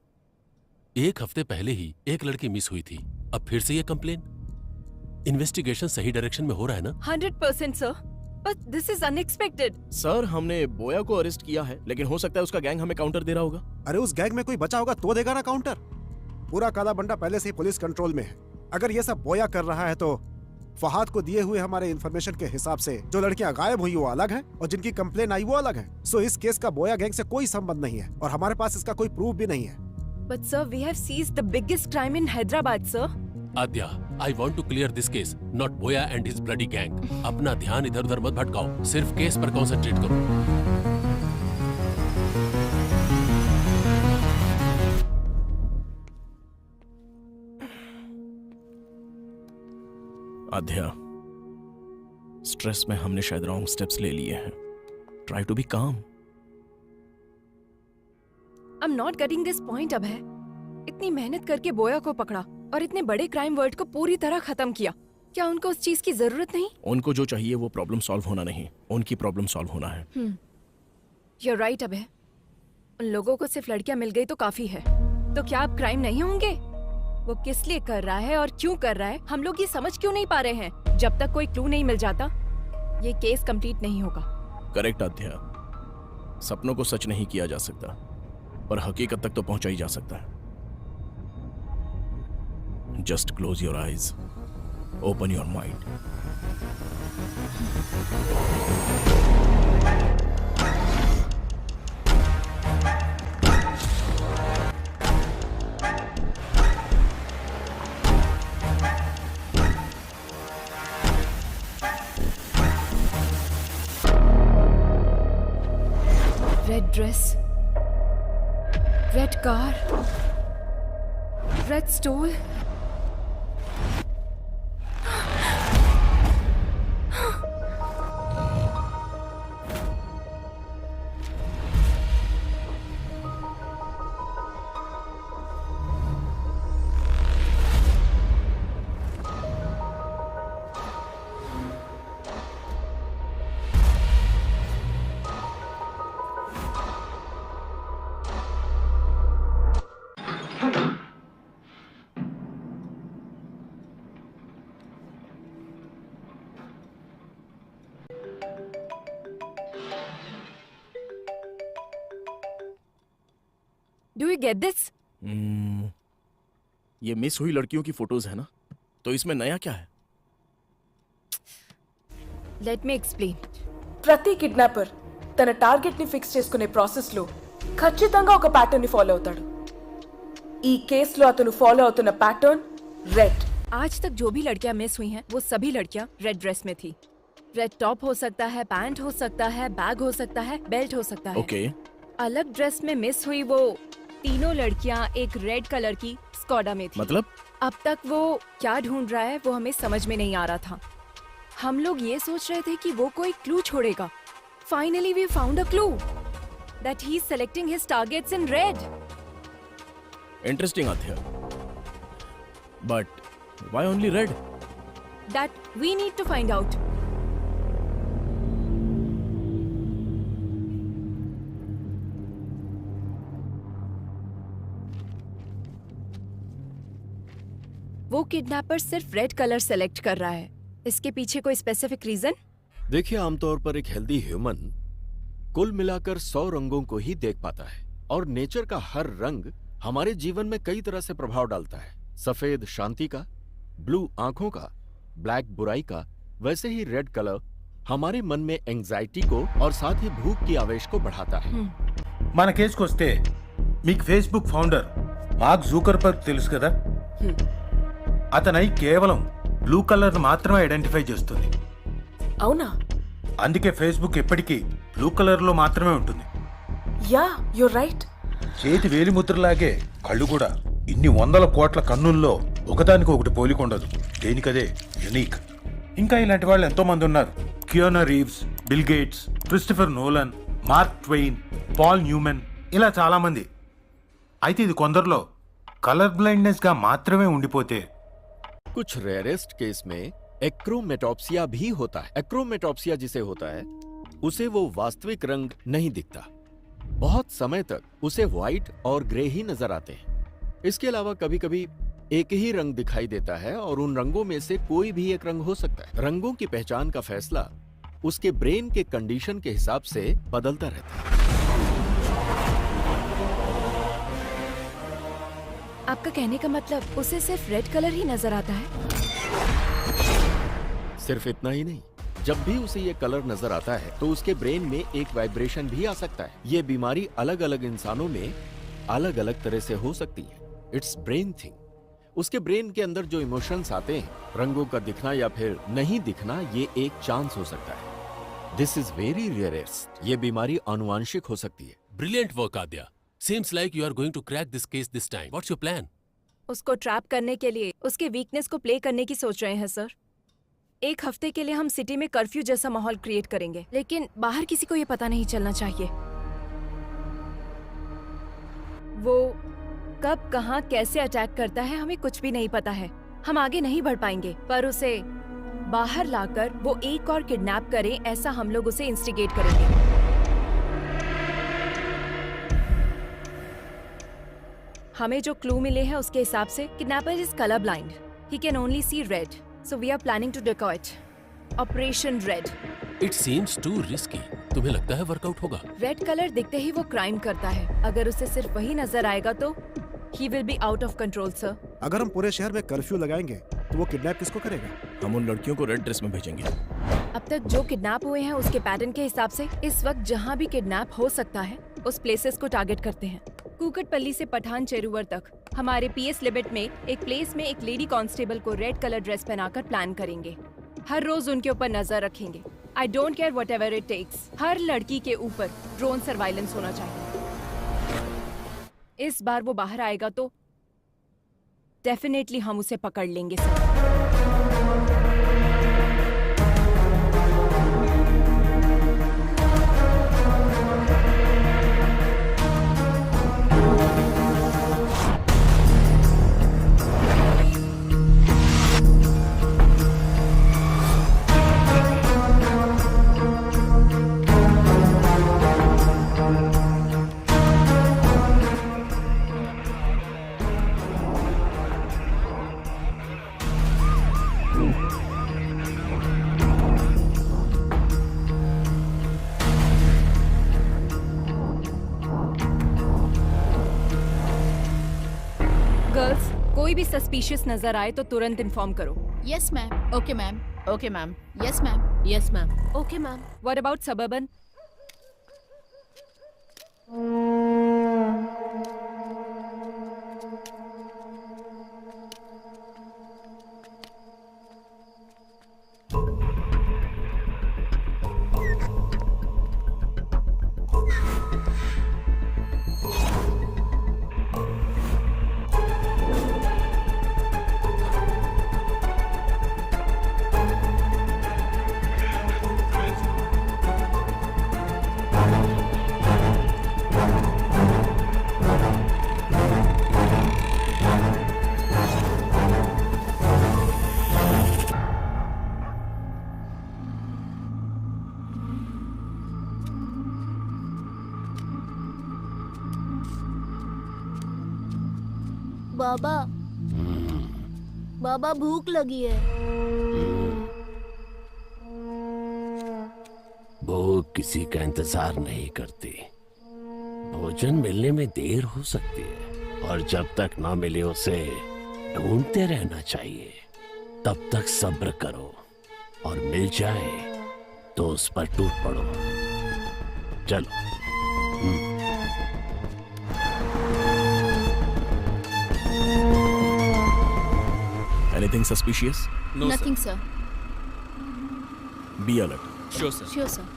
एक हफ्ते पहले ही एक लड़की मिस हुई थी, अब फिर से ये कंप्लेन. इन्वेस्टिगेशन सही डायरेक्शन में हो रहा है ना? 100% sir, but this is unexpected. Sir, हमने बोया को अरेस्ट किया है, लेकिन हो सकता है उसका गैंग हमें काउंटर दे रहा होगा. अरे उस गैंग में कोई बचा होगा तो देगा ना काउंटर. पूरा काला बंडा पहले से ही पुलिस कंट्रोल में है. अगर ये सब बोया कर रहा है तो फहाद को दिए हुए हमारे इंफॉर्मेशन के हिसाब से जो लड़कियां गायब हुई वो अलग हैं और जिनकी कंप्लेन आई वो अलग है. सो इस केस का बोया गैंग से कोई संबंध नहीं है और हमारे पास इसका कोई प्रूफ भी नहीं है. But sir, we have seized the biggest crime in Hyderabad sir. Adya, I want to clear this case, not Boya and his bloody gang. अपना ध्यान इधर उधर मत भटकाओ, सिर्फ केस पर कंसंट्रेट करो। आद्या, स्ट्रेस में हमने शायद रॉन्ग स्टेप्स ले लिए हैं। ट्राई टू बी काम। I'm not getting this point अभय। इतनी मेहनत करके बोया को पकड़ा और इतने बड़े क्राइम वर्ल्ड को पूरी तरह खत्म किया। क्या उनको उस चीज की जरूरत नहीं? उनको जो चाहिए वो प्रॉब्लम सॉल्व होना नहीं, उनकी प्रॉब्लम सॉल्व होना है। You're right अभय। उन लोगों को सिर्फ लड़कियां मिल गई तो काफी है। तो क्या अब क्राइम नहीं होंगे? वो किस लिए कर रहा है और क्यों कर रहा है, हम लोग ये समझ क्यों नहीं पा रहे हैं? जब तक कोई क्लू नहीं मिल जाता, ये केस कंप्लीट नहीं होगा। करेक्ट आद्या, सपनों को सच नहीं किया जा सकता, पर हकीकत तक तो पहुंचा ही जा सकता है। Just close your eyes, open your mind. Red dress, red car, red stole. Do you get this? ये मिस हुई लड़कियों की फोटोज है ना, तो इसमें नया क्या है? Let me explain. ప్రతి కిడ్నాపర్ తన టార్గెట్ ని ఫిక్స్ చేసుకునే ప్రాసెస్ లో ఖచ్చితంగా ఒక ప్యాటర్న్ ని ఫాలో అవుతాడు. ఈ కేసులో అతను ఫాలో అవుతున్న ప్యాటర్న్ రెడ్। आज तक जो भी लड़कियां मिस हुई हैं, वो सभी लड़कियां रेड ड्रेस में थी। रेड टॉप हो सकता है, पैंट हो सकता है, बैग हो सकता है, बेल्ट हो सकता है। ओके। अलग ड्रेस में मिस हुई वो तीनों लड़कियां एक रेड कलर की स्कॉडा में थी। मतलब? अब तक वो क्या ढूंढ रहा है वो हमें समझ में नहीं आ रहा था। हम लोग ये सोच रहे थे कि वो कोई क्लू छोड़ेगा। Finally we found a clue that he's selecting his targets in red. Interesting Adhya. But why only red? That we need to find out. वो किडनैपर सिर्फ रेड कलर सेलेक्ट कर रहा है। इसके पीछे कोई स्पेसिफिक रीजन? देखिए, आमतौर पर एक हेल्दी ह्यूमन कुल मिलाकर 100 रंगों को ही देख पाता है, और नेचर का हर रंग हमारे जीवन में कई तरह से प्रभाव डालता है। सफेद शांति का, ब्लू आंखों का, ब्लैक बुराई का, वैसे ही रेड कलर हमारे मन में एंजाइटी को और साथ ही भूख की आवेश को बढ़ाता है। మన కేసుకు వస్తే మీకు ఫేస్బుక్ ఫౌండర్ మార్క్ జూకర్బర్గ్ తెలుసు కదా, అతనై కేవలం బ్లూ కలర్ మాత్రమే ఐడెంటిఫై చేస్తుంది. అవునా? అందుకే ఫేస్బుక్ ఎప్పటికీ బ్లూ కలర్ లో మాత్రమే ఉంటుంది. Yeah, you're right. చేతి వేలి ముద్రలాగే కళ్ళు కూడా ఇన్ని వందల కోట్ల కన్నుల్లో ఒకదానికి ఒకటి పోలికొండదు. దేనికదే యునిక్. ఇంకా ఇలాంటి వాళ్ళు ఎంతో మంది ఉన్నారు. Keanu Reeves, Bill Gates, Christopher Nolan, Mark Twain, Paul Newman, ఇలా చాలా మంది. అయితే ఇది కొందరిలో కలర్ బ్లైండ్నెస్ గా మాత్రమే ఉండిపోతే कुछ रेयरेस्ट केस में एक्रोमेटॉप्सिया भी होता है। एक्रोमेटॉप्सिया जिसे होता है, उसे वो वास्तविक रंग नहीं दिखता। बहुत समय तक उसे व्हाइट और ग्रे ही नजर आते हैं। इसके अलावा कभी कभी एक ही रंग दिखाई देता है, और उन रंगों में से कोई भी एक रंग हो सकता है। रंगों की पहचान का फैसला उसके ब्रेन के कंडीशन के हिसाब से बदलता रहता है। आपका कहने का मतलब उसे सिर्फ रेड कलर ही नजर आता है? सिर्फ इतना ही नहीं, जब भी उसे ये कलर नजर आता है तो उसके ब्रेन में एक वाइब्रेशन भी आ सकता है। ये बीमारी अलग अलग इंसानों में अलग अलग तरह से हो सकती है। It's brain thing. उसके ब्रेन के अंदर जो इमोशंस आते हैं, रंगों का दिखना या फिर नहीं दिखना, ये एक चांस हो सकता है। This is very rarest. ये बीमारी आनुवांशिक हो सकती है। Brilliant work, Adya. Seems like you are going to crack this case this time. What's your plan? उसको ट्रैप करने के लिए उसके वीकनेस को प्ले करने की सोच रहे हैं सर। एक हफ्ते के लिए हम सिटी में कर्फ्यू जैसा माहौल क्रिएट करेंगे, लेकिन बाहर किसी को ये पता नहीं चलना चाहिए। वो कब कहाँ कैसे अटैक करता है हमें कुछ भी नहीं पता है। हम आगे नहीं बढ़ पाएंगे, पर उसे बाहर लाकर वो एक और किडनैप करे, ऐसा हम लोग उसे इंस्टिगेट करेंगे। हमें जो क्लू मिले हैं उसके हिसाब से kidnapper is colour blind. He can only see red, so we are planning to decoy it. Operation red. It seems too risky. तुम्हें लगता है वर्कआउट होगा? रेड कलर दिखते ही वो क्राइम करता है। अगर उसे सिर्फ वही नजर आएगा तो he will be out of control, sir. अगर हम पूरे शहर में कर्फ्यू लगाएंगे तो वो किडनैप किसको करेगा? हम उन लड़कियों को रेड ड्रेस में भेजेंगे। अब तक जो किडनैप हुए हैं उसके पैटर्न के हिसाब से इस वक्त जहाँ भी किडनैप हो सकता है उस प्लेसेस को टारगेट करते हैं। कुकटपल्ली से पठान चेरुवर तक हमारे पीएस लिमिट में एक प्लेस में एक लेडी कांस्टेबल को रेड कलर ड्रेस पहनाकर प्लान करेंगे। हर रोज उनके ऊपर नजर रखेंगे। I don't care whatever it takes. हर लड़की के ऊपर ड्रोन सर्वाइलेंस होना चाहिए। इस बार वो बाहर आएगा तो डेफिनेटली हम उसे पकड़ लेंगे सर। गर्ल्स, कोई भी सस्पिशियस नजर आए तो तुरंत इन्फॉर्म करो। Yes ma'am. Okay ma'am. Okay ma'am. Yes ma'am. Yes ma'am. Okay ma'am. What about suburban? बाबा, बाबा भूख लगी है। भूख किसी का इंतजार नहीं करती। भोजन मिलने में देर हो सकती है और जब तक ना मिले उसे ढूंढते रहना चाहिए। तब तक सब्र करो और मिल जाए तो उस पर टूट पड़ो। चलो। Anything suspicious? No, Nothing, sir. Be alert. Sure, sir. Sure, sir.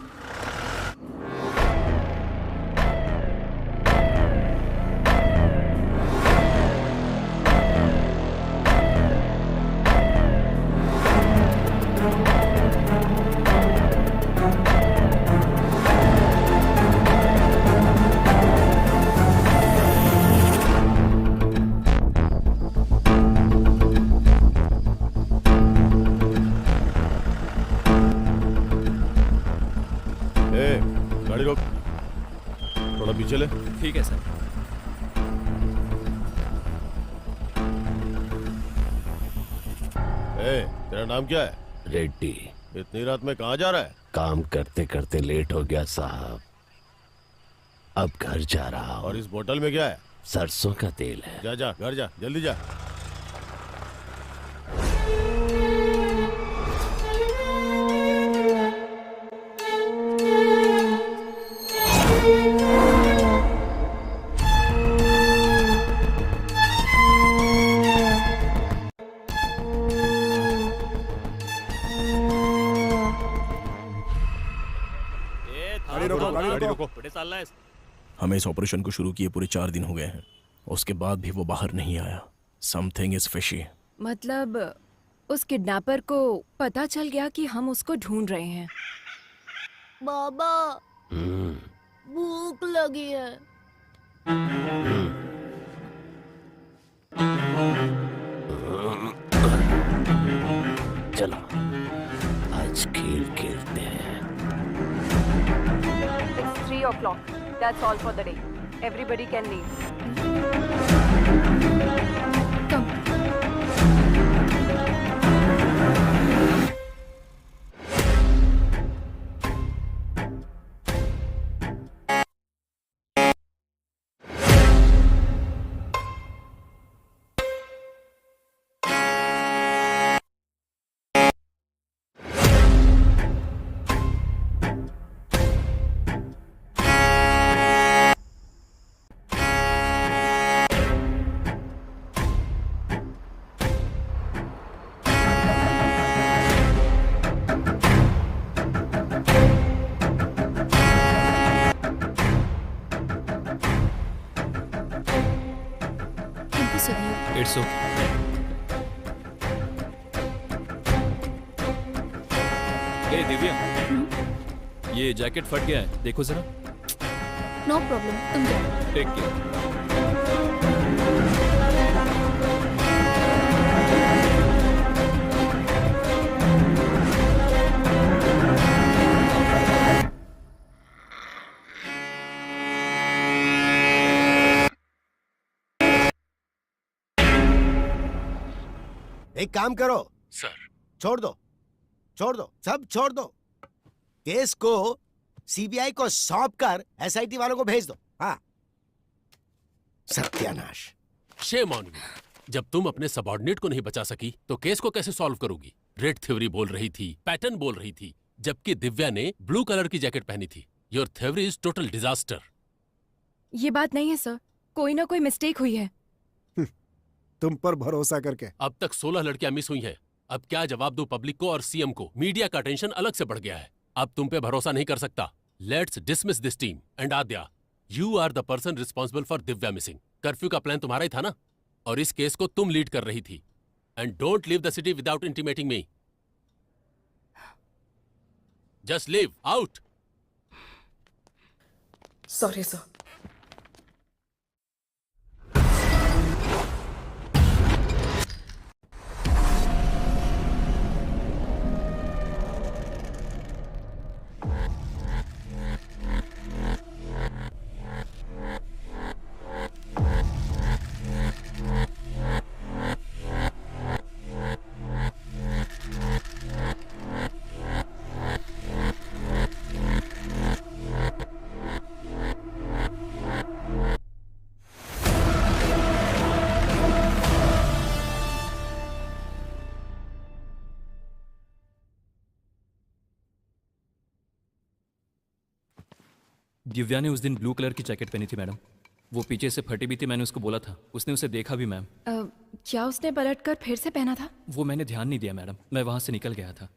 गाड़ी रोक, थोड़ा पीछे ले। ठीक है सर। तेरा नाम क्या है? रेड्डी। इतनी रात में कहाँ जा रहा है? काम करते करते लेट हो गया साहब, अब घर जा रहा हूँ। और इस बोतल में क्या है? सरसों का तेल है। जा जा, घर जा, जल्दी जा। गाड़ी रोको, गाड़ी रोको। कुठे चाललायस? हमें इस ऑपरेशन को शुरू किए पूरे 4 दिन हो गए हैं, उसके बाद भी वो बाहर नहीं आया। Something is fishy. मतलब उस किडनैपर को पता चल गया कि हम उसको ढूंढ रहे हैं। बाबा भूख लगी है। चलो आज खेल खेलते हैं। It's 3 o'clock. That's all for the day. Everybody can leave. Come. It's okay. ए दिव्या, ये जैकेट फट गया है, देखो जरा। नो प्रॉब्लम, तुम जाओ। Take care. एक काम करो सर, छोड़ दो सब छोड़ दो। केस को सीबीआई को सौंप कर एसआईटी वालों को भेज दो। हाँ, सत्यानाश। Shame on you. जब तुम अपने सबऑर्डिनेट को नहीं बचा सकी तो केस को कैसे सॉल्व करोगी? रेड थ्योरी बोल रही थी, पैटर्न बोल रही थी, जबकि दिव्या ने ब्लू कलर की जैकेट पहनी थी। Your theory is total disaster. ये बात नहीं है सर, कोई ना कोई मिस्टेक हुई है। तुम पर भरोसा करके। अब तक 16 लड़कियां मिस हुई हैं। अब क्या जवाब दूं पब्लिक को और सीएम को? मीडिया का टेंशन अलग से बढ़ गया है। अब तुम पे भरोसा नहीं कर सकता। Let's dismiss this team and Aadya, you are the person responsible for Divya missing. Curfew का प्लान तुम्हारा ही था ना, और इस केस को तुम लीड कर रही थी। And don't leave the city without intimating me. Just leave out. Sorry sir. Divya ने उस दिन ब्लू कलर की जैकेट पहनी थी मैडम। वो पीछे से फटी भी थी, मैंने उसको बोला था, उसने उसे देखा भी मैम। क्या उसने पलटकर फिर से पहना था? वो मैंने ध्यान नहीं दिया मैडम, मैं वहां से निकल गया था।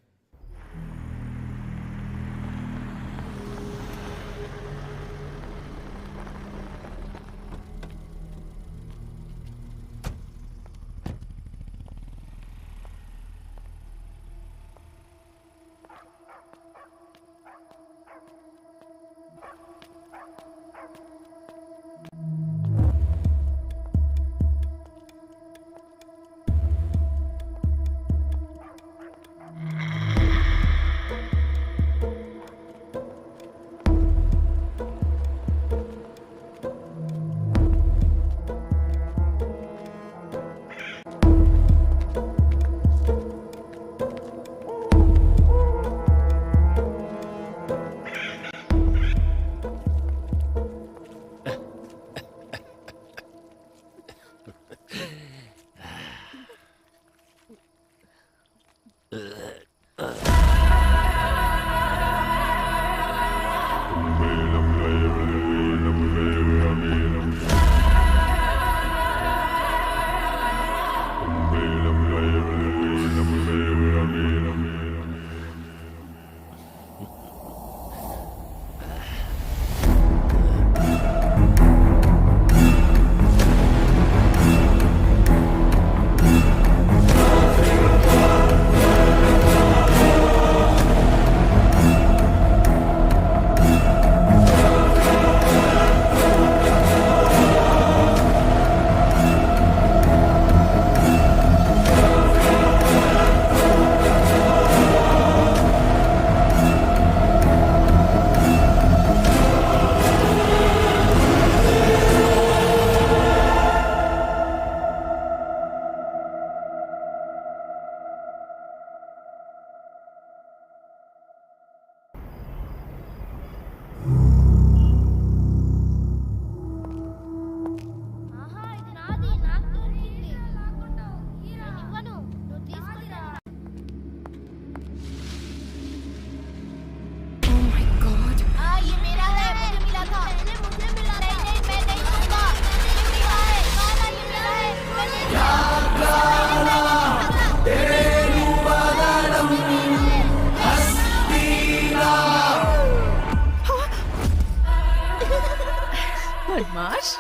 बदमाश।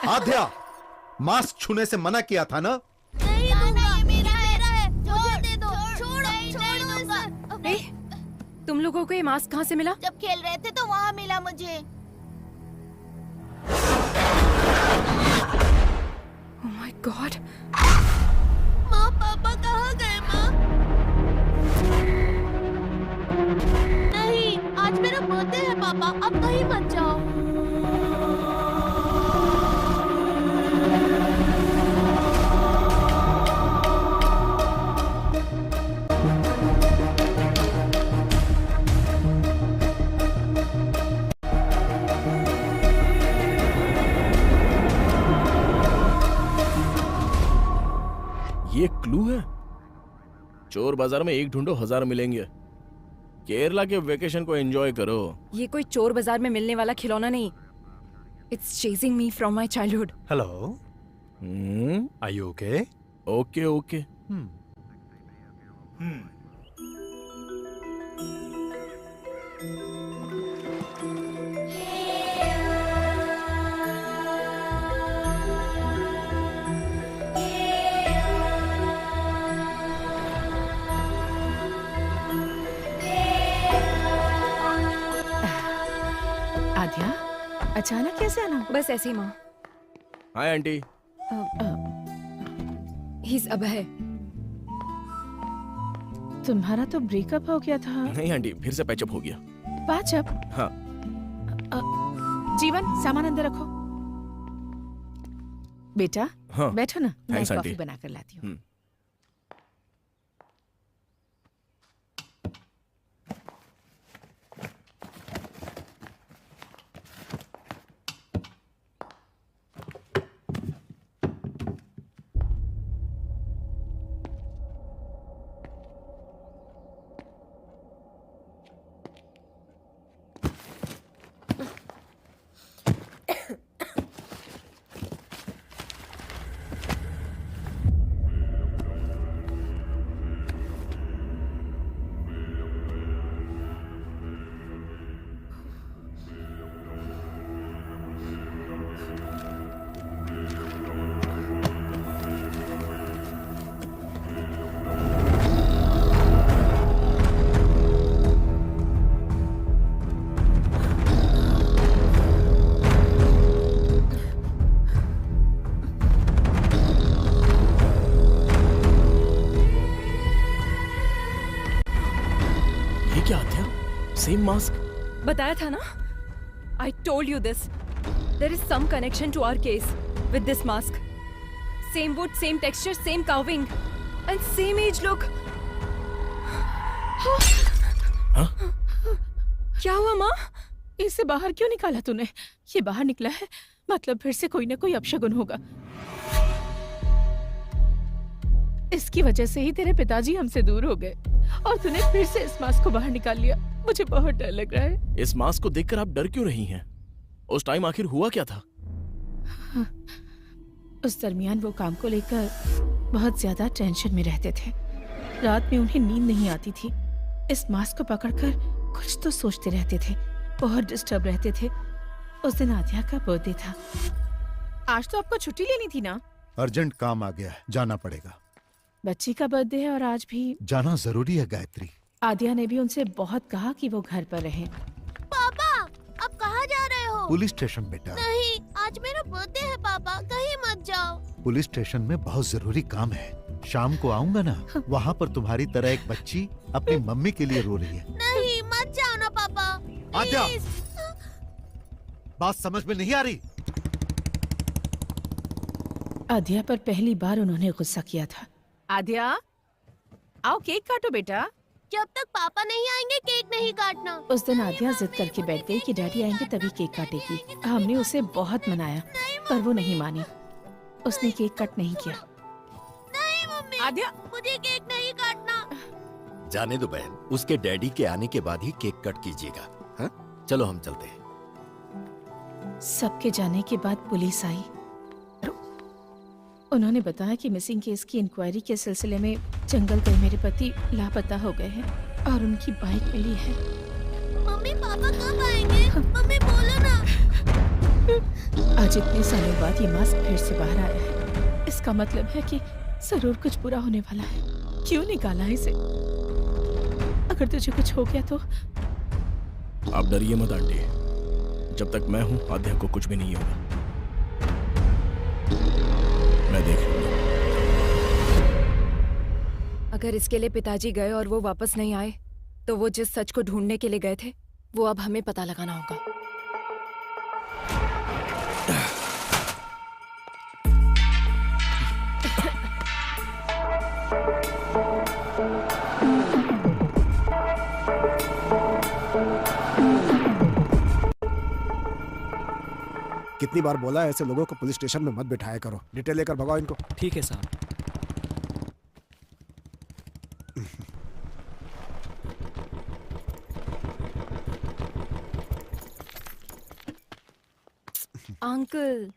आध्या, मास्क छूने से मना किया था ना? नहीं दूंगा, ये मेरा है। छोड़ दे दो, छोड़ दूंगा। तुम लोगों को ये मास्क कहाँ से मिला? जब खेल रहे थे तो वहाँ मिला मुझे। Oh my God! माँ, पापा कहाँ गए माँ? नहीं, आज मेरा बर्थडे है पापा, अब कहीं मत जाओ। ये क्लू है। चोर बाजार में एक ढूंढो 1000 मिलेंगे। केरला के वेकेशन को एंजॉय करो। ये कोई चोर बाजार में मिलने वाला खिलौना नहीं। It's chasing me from my childhood. Hello. Are you okay? Okay, okay. आध्या, अचानक कैसे आना? बस ऐसे ही माँ। Hi aunty. He's अभय। तुम्हारा तो ब्रेकअप हो गया था। नहीं आंटी, फिर से पैचअप हो गया। पैचअप? हाँ। जीवन, सामान अंदर रखो। बेटा, हाँ। बैठो ना, मैं Thanks, कॉफी आंटी। बना कर लाती हूँ। Same mask. बताया था ना? I told you this. There is some connection to our case with this mask. Same wood, same texture, same carving, and same age look. हाँ? क्या हुआ माँ? इसे बाहर क्यों निकाला तूने? ये बाहर निकला है, मतलब फिर से कोई ना कोई अपशगुन होगा। इसकी वजह से ही तेरे पिताजी हमसे दूर हो गए और तूने फिर से इस मास्क को बाहर निकाल लिया। मुझे बहुत डर लग रहा है। इस मास्क को देखकर आप डर क्यों रही हैं? उस टाइम आखिर हुआ क्या था? उस दरमियान वो काम को लेकर बहुत ज्यादा टेंशन में रहते थे। रात में उन्हें नींद नहीं आती थी। इस मास्क को पकड़कर कुछ तो सोचते रहते थे, बहुत डिस्टर्ब रहते थे। उस दिन आध्या का बर्थडे था। आज तो आपको छुट्टी लेनी थी ना? अर्जेंट काम आ गया है, जाना पड़ेगा। बच्ची का बर्थडे है और आज भी जाना जरूरी है गायत्री। आध्या ने भी उनसे बहुत कहा कि वो घर पर रहें। पापा, अब कहाँ जा रहे हो? पुलिस स्टेशन बेटा। नहीं, आज मेरा बर्थडे है पापा, कहीं मत जाओ। पुलिस स्टेशन में बहुत जरूरी काम है। शाम को आऊंगा ना, वहाँ पर तुम्हारी तरह एक बच्ची अपनी मम्मी के लिए रो रही है। नहीं, मत जाओ ना पापा। आध्या, बात समझ में नहीं आ रही? आध्या पर पहली बार उन्होंने गुस्सा किया था। आध्या, आओ केक काटो बेटा। जब तक पापा नहीं आएंगे केक नहीं काटना। उस दिन आध्या जिद करके बैठ गई कि डैडी आएंगे तभी केक काटेगी। हमने उसे बहुत मनाया पर वो नहीं मानी। उसने केक कट नहीं किया। नहीं मम्मी, आध्या, मुझे केक नहीं काटना। जाने दो बहन, उसके डैडी के आने के बाद ही केक कट कीजिएगा। हाँ? चलो हम चलते हैं। सबके जाने के बाद पुलिस आई। उन्होंने बताया कि मिसिंग केस की इंक्वायरी के सिलसिले में जंगल गए मेरे पति लापता हो गए हैं और उनकी बाइक मिली है। मम्मी, पापा कब आएंगे? मम्मी बोलो ना। आज आज इतने सालों बाद ये मास्क फिर से बाहर आया है। इसका मतलब है कि जरूर कुछ बुरा होने वाला है। क्यों निकाला इसे? अगर तुझे कुछ हो गया तो? आप डरिए मत आंटी, जब तक मैं हूं आध्या को कुछ भी नहीं होगा। मैं देख लूंगा। अगर इसके लिए पिताजी गए और वो वापस नहीं आए तो वो जिस सच को ढूंढने के लिए गए थे वो अब हमें पता लगाना होगा। कितनी बार बोला है ऐसे लोगों को पुलिस स्टेशन में मत बिठाया करो। डिटेल लेकर भगाओ इनको। ठीक है साहब। अंकल।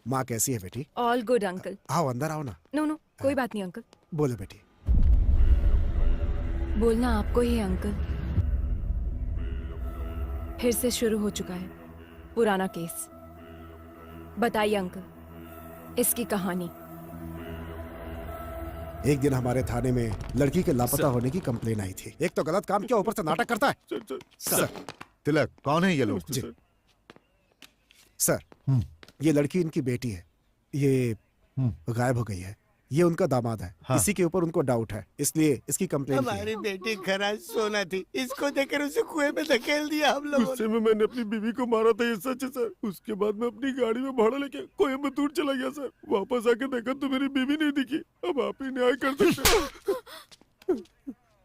माँ कैसी है बेटी? All good uncle. आओ अंदर आओ ना। नो नो कोई बात नहीं अंकल। बोलो बेटी। बोलना आपको ही है अंकल। फिर से शुरू हो चुका है पुराना केस। बताइए अंकल इसकी कहानी। एक दिन हमारे थाने में लड़की के लापता होने की कंप्लेन आई थी। एक तो गलत काम किया, ऊपर से नाटक करता है। सर तिलक कौन है ये लोग? जी सर, ये लड़की इनकी बेटी है। ये गायब हो गई है। ये उनका दामाद है। हाँ। इसी के ऊपर उनको डाउट है, इसलिए इसकी कंप्लेन की है। हमारी बेटी खरा सोना थी, इसको देखकर उसे कुएं में धकेल दिया हम लोगों ने। गुस्से में मैंने अपनी बीवी को मारा था, ये सच है सर। उसके बाद मैं अपनी गाड़ी में भाड़ा लेके कोयम्बतूर चला गया सर। वापस आके देखा तो मेरी बीवी नहीं दिखी। अब आप ही न्याय कर सकते हो।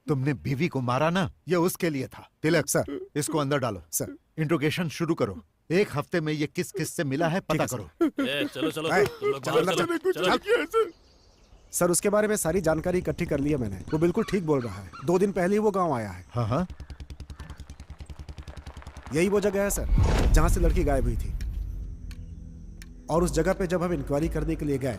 तुमने बीवी को मारा ना, ये उसके लिए था। तिलक सर इसको अंदर डालो। सर इंट्रोगेशन शुरू करो। एक हफ्ते में ये किस किस से मिला है पता करो। चलो चलो तुम लोग बाहर चलो। सर उसके बारे में सारी जानकारी इकट्ठी कर ली है मैंने। वो बिल्कुल ठीक बोल रहा है। 2 दिन पहले ही वो गांव आया है। हाँ हाँ यही वो जगह है सर जहां से लड़की गायब हुई थी। और उस जगह पे जब हम इंक्वायरी करने के लिए गए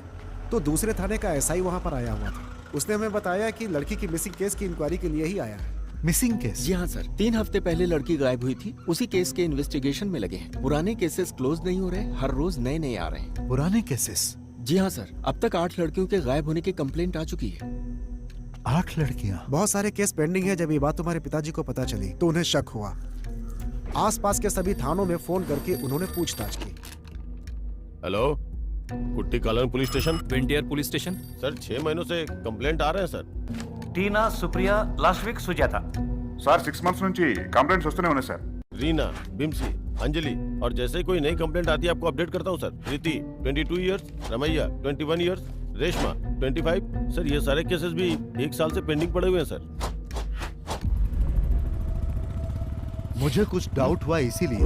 तो दूसरे थाने का एसआई वहां पर आया हुआ था। उसने हमें बताया कि लड़की की मिसिंग केस की इंक्वायरी के लिए ही आया है। Missing case? जी हाँ सर, 3 हफ्ते पहले लड़की गायब हुई थी। उसी केस के इन्वेस्टिगेशन में लगे हैं। पुराने केसेस क्लोज नहीं हो रहे, हर रोज नए नए आ रहे हैं। पुराने केसेस? जी हाँ सर, अब तक 8 लड़कियों के गायब होने की कंप्लेंट आ चुकी है। 8 लड़कियां? बहुत सारे केस पेंडिंग है। जब ये बात तुम्हारे पिताजी को पता चली तो उन्हें शक हुआ। आसपास के सभी थानों में फोन करके उन्होंने पूछताछ की। Hello, Kutti Kalan police station? ट्वेंटियर पुलिस स्टेशन। सर 6 महीनों से कंप्लेंट आ रहे हैं sir. Tina, Supriya, last week Sujata. Sir 6 months నుంచి కంప్లైంట్స్ వస్తూనే ఉన్నాయి సార్. रीना, बिम्सी, अंजलि और जैसे ही कोई नई कंप्लेंट आती है आपको अपडेट करता हूँ sir. Preeti 22 years, Ramaiah 21 years, Reshma 25। Sir ये सारे केसेस भी 1 साल से पेंडिंग पड़े हुए हैं सर। मुझे कुछ डाउट हुआ, इसीलिए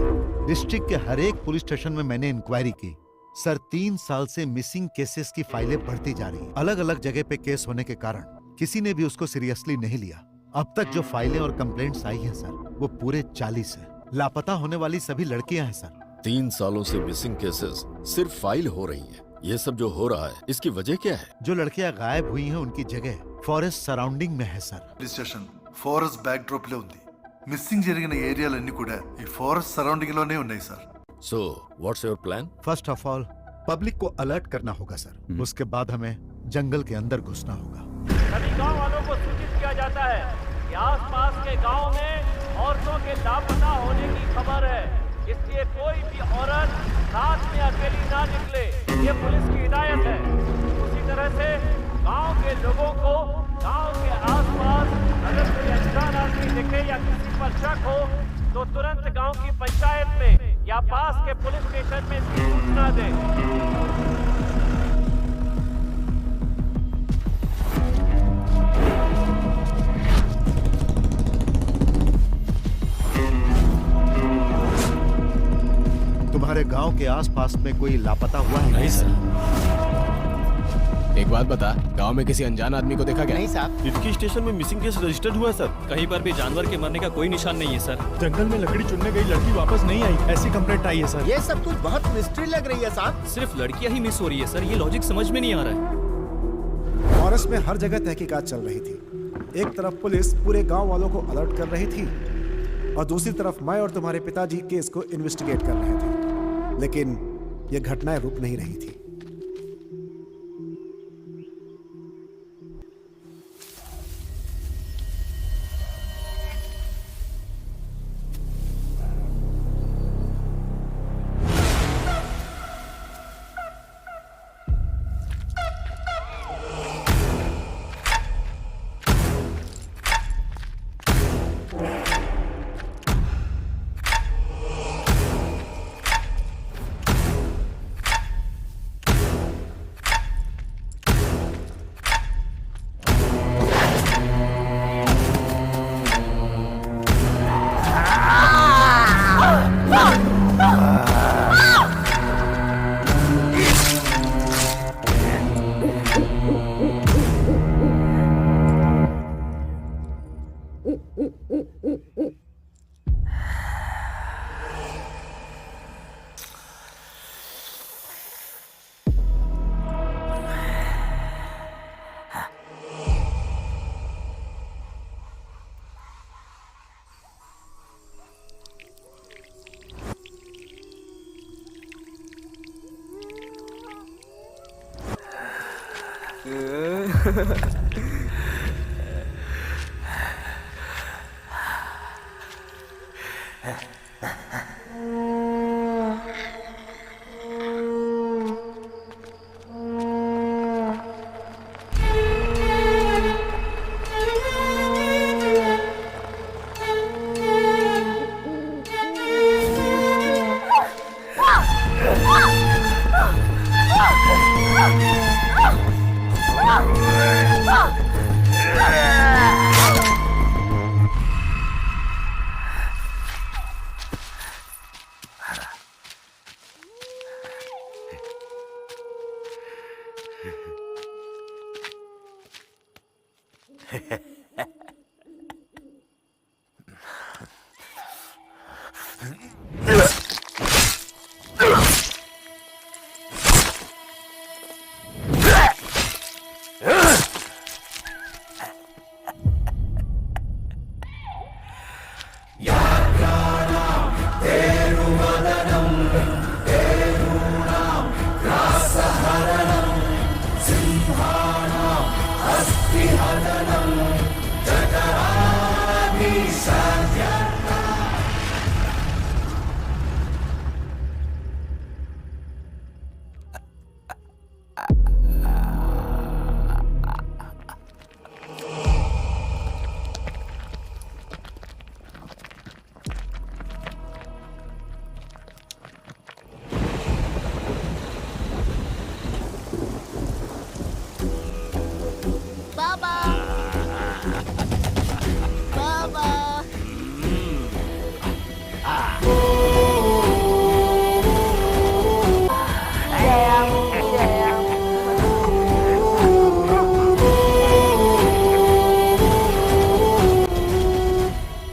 डिस्ट्रिक्ट के हर एक पुलिस स्टेशन में मैंने इंक्वायरी की। सर 3 साल से मिसिंग केसेस की फाइलें बढ़ती जा रही। अलग अलग जगह पे केस होने के कारण किसी ने भी उसको सीरियसली नहीं लिया। अब तक जो फाइलें और कंप्लेंट्स आई हैं सर वो पूरे 40 है। लापता होने वाली सभी लड़कियां हैं सर। 3 सालों से मिसिंग केसेस सिर्फ फाइल हो रही हैं। ये सब जो हो रहा है इसकी वजह क्या है? जो लड़कियां गायब हुई हैं उनकी जगह फॉरेस्ट सराउंडिंग में है sir. Station forest back drop లో ఉంది. మిస్సింగ్ జరిగిన ఏరియాలన్నీ కూడా ఈ ఫారెస్ట్ సరౌండింగ్ లోనే ఉన్నాయి sir. So, what's your plan? First of all public को अलर्ट करना होगा सर। उसके बाद हमें जंगल के अंदर घुसना होगा। सभी गांव वालों को सूचित किया जाता है कि आसपास के गांव में औरतों के लापता होने की खबर है। इसलिए कोई भी औरत साथ में अकेली ना निकले, ये पुलिस की हिदायत है। उसी तरह से गांव के लोगों को गांव के आसपास अगर कोई अनजान आदमी दिखे या किसी पर शक हो तो तुरंत गांव की पंचायत में या पास के पुलिस स्टेशन में इसकी सूचना दें। तुम्हारे गांव के आसपास में कोई लापता हुआ है? नहीं सर। एक बात बता, गांव में किसी अनजान आदमी को देखा क्या? नहीं साहब। इनकी स्टेशन में मिसिंग केस रजिस्टर्ड हुआ है सर। कहीं पर भी जानवर के मरने का कोई निशान नहीं है सर। जंगल में लकड़ी चुनने गई लड़की वापस नहीं आई, ऐसी कंप्लेंट आई है सर। ये सब कुछ बहुत मिस्ट्री लग रही है साहब। सिर्फ लड़कियां ही मिस हो रही है सर, ये लॉजिक समझ में नहीं आ रहा है। फॉरेस्ट में हर जगह तहकीकात चल रही थी। एक तरफ पुलिस पूरे गांव वालों को अलर्ट कर रही थी और दूसरी तरफ मैं और तुम्हारे पिताजी केस को इन्वेस्टिगेट कर रहे थे। लेकिन ये घटनाएं रुक नहीं रही थी।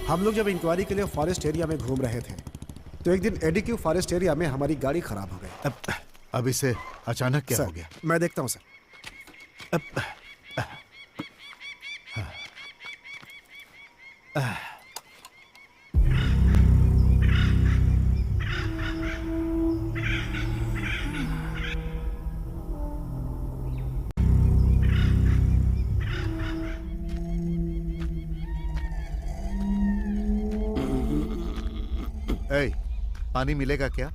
हम लोग जब इंक्वायरी के लिए फॉरेस्ट एरिया में घूम रहे थे तो एक दिन एडीक्यू फॉरेस्ट एरिया में हमारी गाड़ी खराब हो गई। अब इसे अचानक क्या हो गया? मैं देखता हूँ सर। पानी मिलेगा क्या?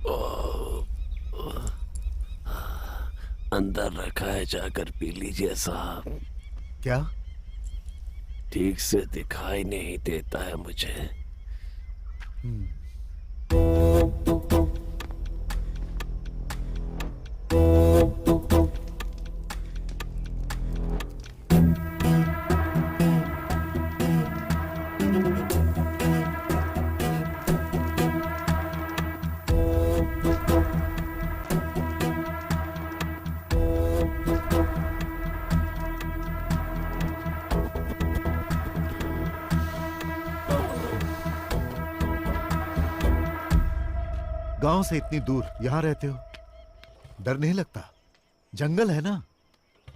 अंदर रखा है, जाकर पी लीजिए साहब। क्या? ठीक से दिखाई नहीं देता है मुझे। गांव से इतनी दूर यहाँ रहते हो, डर नहीं लगता? जंगल है ना,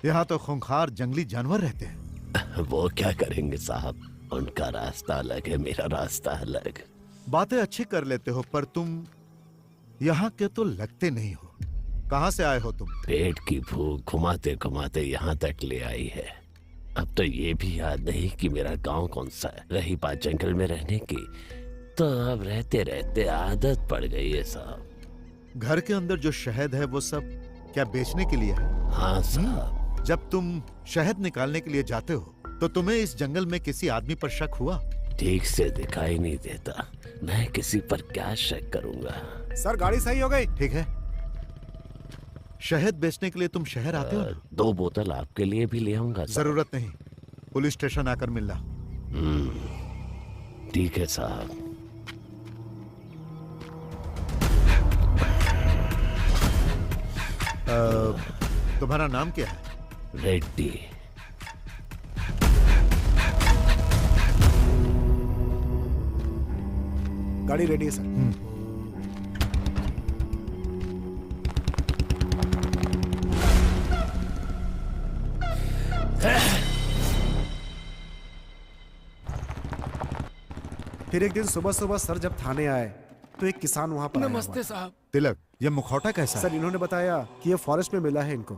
यहाँ तो खूंखार जंगली जानवर रहते हैं। वो क्या करेंगे साहब, उनका रास्ता अलग है, मेरा रास्ता अलग। बातें अच्छी कर लेते हो पर तुम यहाँ के तो लगते नहीं हो। कहाँ से आए हो तुम? पेट की भूख घुमाते घुमाते यहाँ तक ले आई है। अब तो ये भी याद नहीं कि मेरा गांव कौन सा है। रही बात जंगल में रहने की, तो अब रहते रहते आदत पड़ गई है साहब। घर के अंदर जो शहद है वो सब क्या बेचने के लिए है? हाँ साहब। जब तुम शहद निकालने के लिए जाते हो तो तुम्हें इस जंगल में किसी आदमी पर शक हुआ? ठीक से दिखाई नहीं देता, मैं किसी पर क्या शक करूंगा। सर गाड़ी सही हो गई। ठीक है, शहद बेचने के लिए तुम शहर आते हो ना? 2 बोतल आपके लिए भी ले आऊंगा। जरूरत नहीं, पुलिस स्टेशन आकर मिलना। ठीक है साहब। तुम्हारा नाम क्या है? रेड्डी। गाड़ी रेडी है सर। फिर एक दिन सुबह सुबह सर जब थाने आए तो एक किसान वहाँ पर नमस्ते साहब। तिलक, ये मुखौटा कैसा है? सर इन्होंने बताया कि ये फॉरेस्ट में मिला है इनको,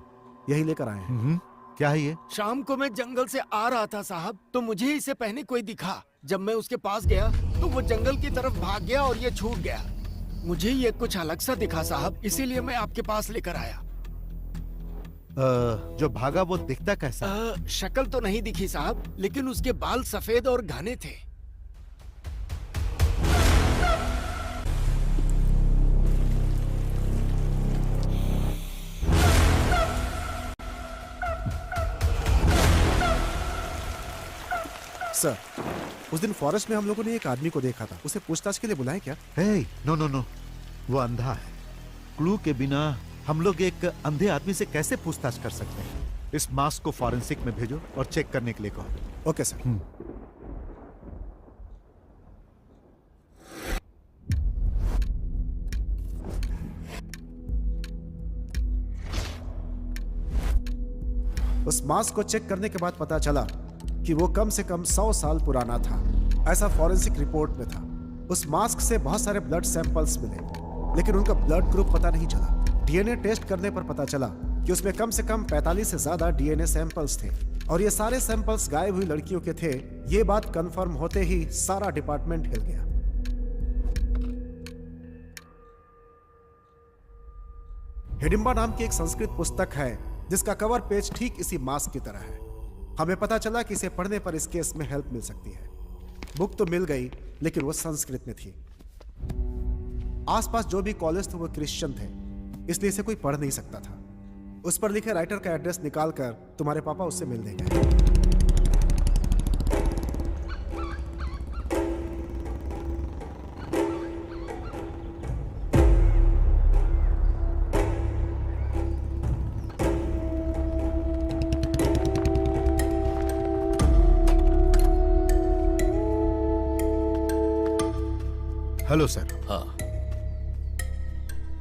यही लेकर आए हैं। क्या है ये? शाम को मैं जंगल से आ रहा था साहब, तो मुझे इसे पहने कोई दिखा। जब मैं उसके पास गया तो वो जंगल की तरफ भाग गया और ये छूट गया। मुझे ये कुछ अलग सा दिखा साहब, इसीलिए मैं आपके पास लेकर आया। जो भागा वो दिखता कैसा? शक्ल तो नहीं दिखी साहब, लेकिन उसके बाल सफेद और घने थे। सर उस दिन फॉरेस्ट में हम लोगों ने एक आदमी को देखा था, उसे पूछताछ के लिए बुलाएं क्या? नो नो नो, वो अंधा है। क्लू के बिना हम लोग एक अंधे आदमी से कैसे पूछताछ कर सकते हैं? इस मास्क को फॉरेंसिक में भेजो और चेक करने के लिए कहो। Okay sir. उस मास्क को चेक करने के बाद पता चला कि वो कम से कम 100 साल पुराना था, ऐसा फॉरेंसिक रिपोर्ट में था। उस मास्क से बहुत सारे ब्लड सैंपल्स मिले, लेकिन उनका ब्लड ग्रुप पता नहीं चला। डीएनए टेस्ट करने पर पता चला कि उसमें कम से कम 45 से ज्यादा डीएनए सैंपल्स थे और ये सारे सैंपल्स गायब हुई लड़कियों के थे। ये बात कंफर्म होते ही सारा डिपार्टमेंट हिल गया। हिडिंबा नाम की एक संस्कृत पुस्तक है जिसका कवर पेज ठीक इसी मास्क की तरह है। हमें पता चला कि इसे पढ़ने पर इस केस में हेल्प मिल सकती है। बुक तो मिल गई, लेकिन वो संस्कृत में थी। आसपास जो भी कॉलेज थे वो क्रिश्चियन थे, इसलिए इसे कोई पढ़ नहीं सकता था। उस पर लिखे राइटर का एड्रेस निकालकर तुम्हारे पापा उससे मिल देंगे। Hello sir. हाँ।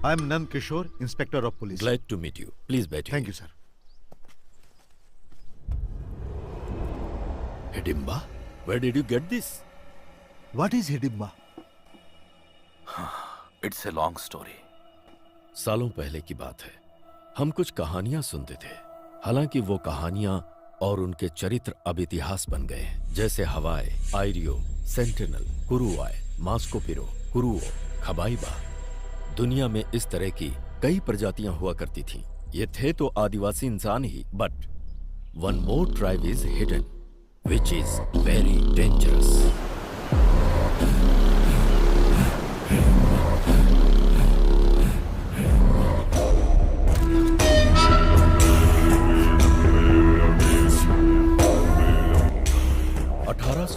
I am Nand Kishore, inspector of police. Glad to meet you. Please बैठिए। Thank you sir. Hidimba, where did you get this? What is Hidimba? It's a long story. सालों पहले की बात है, हम कुछ कहानियां सुनते थे। हालांकि वो कहानियां और उनके चरित्र अब इतिहास बन गए हैं, जैसे हवाई, आयरियो, सेंटिनल, कुरुआय, मास्कोपिरो, कुरुओ, खबाइबा। दुनिया में इस तरह की कई प्रजातियां हुआ करती थीं। ये थे तो आदिवासी इंसान ही, but one more tribe is hidden, which is very dangerous.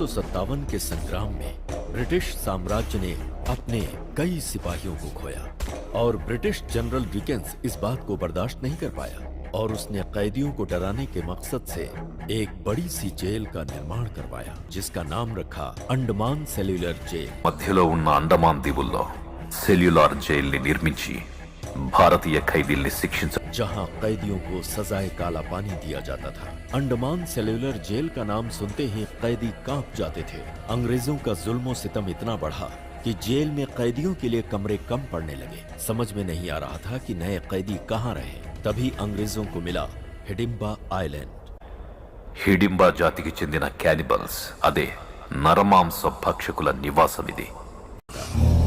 सत्तावन के संग्राम में ब्रिटिश साम्राज्य ने अपने कई सिपाहियों को खोया और ब्रिटिश जनरल डिकेंस इस बात को बर्दाश्त नहीं कर पाया और उसने कैदियों को डराने के मकसद से एक बड़ी सी जेल का निर्माण करवाया, जिसका नाम रखा अंडमान सेल्युलर जेल। మధ్యలో ఉన్న అండమాన్ దీవుల్లో సెల్యులార్ జైల్ని నిర్మించి భారతీయ ఖైదీల్ని శిక్షించ जहां कैदियों को सजाए काला पानी दिया जाता था। अंडमान सेल्युलर जेल का नाम सुनते ही कैदी कांप जाते थे। अंग्रेजों का जुल्मो सितम इतना बढ़ा कि जेल में कैदियों के लिए कमरे कम पड़ने लगे। समझ में नहीं आ रहा था कि नए कैदी कहाँ रहे। तभी अंग्रेजों को मिला हिडिंबा आइलैंड। హిడింబా జాతికి చెందిన క్యానిబల్స్, అదే నరమాంస భక్షకుల నివాసం ఇది.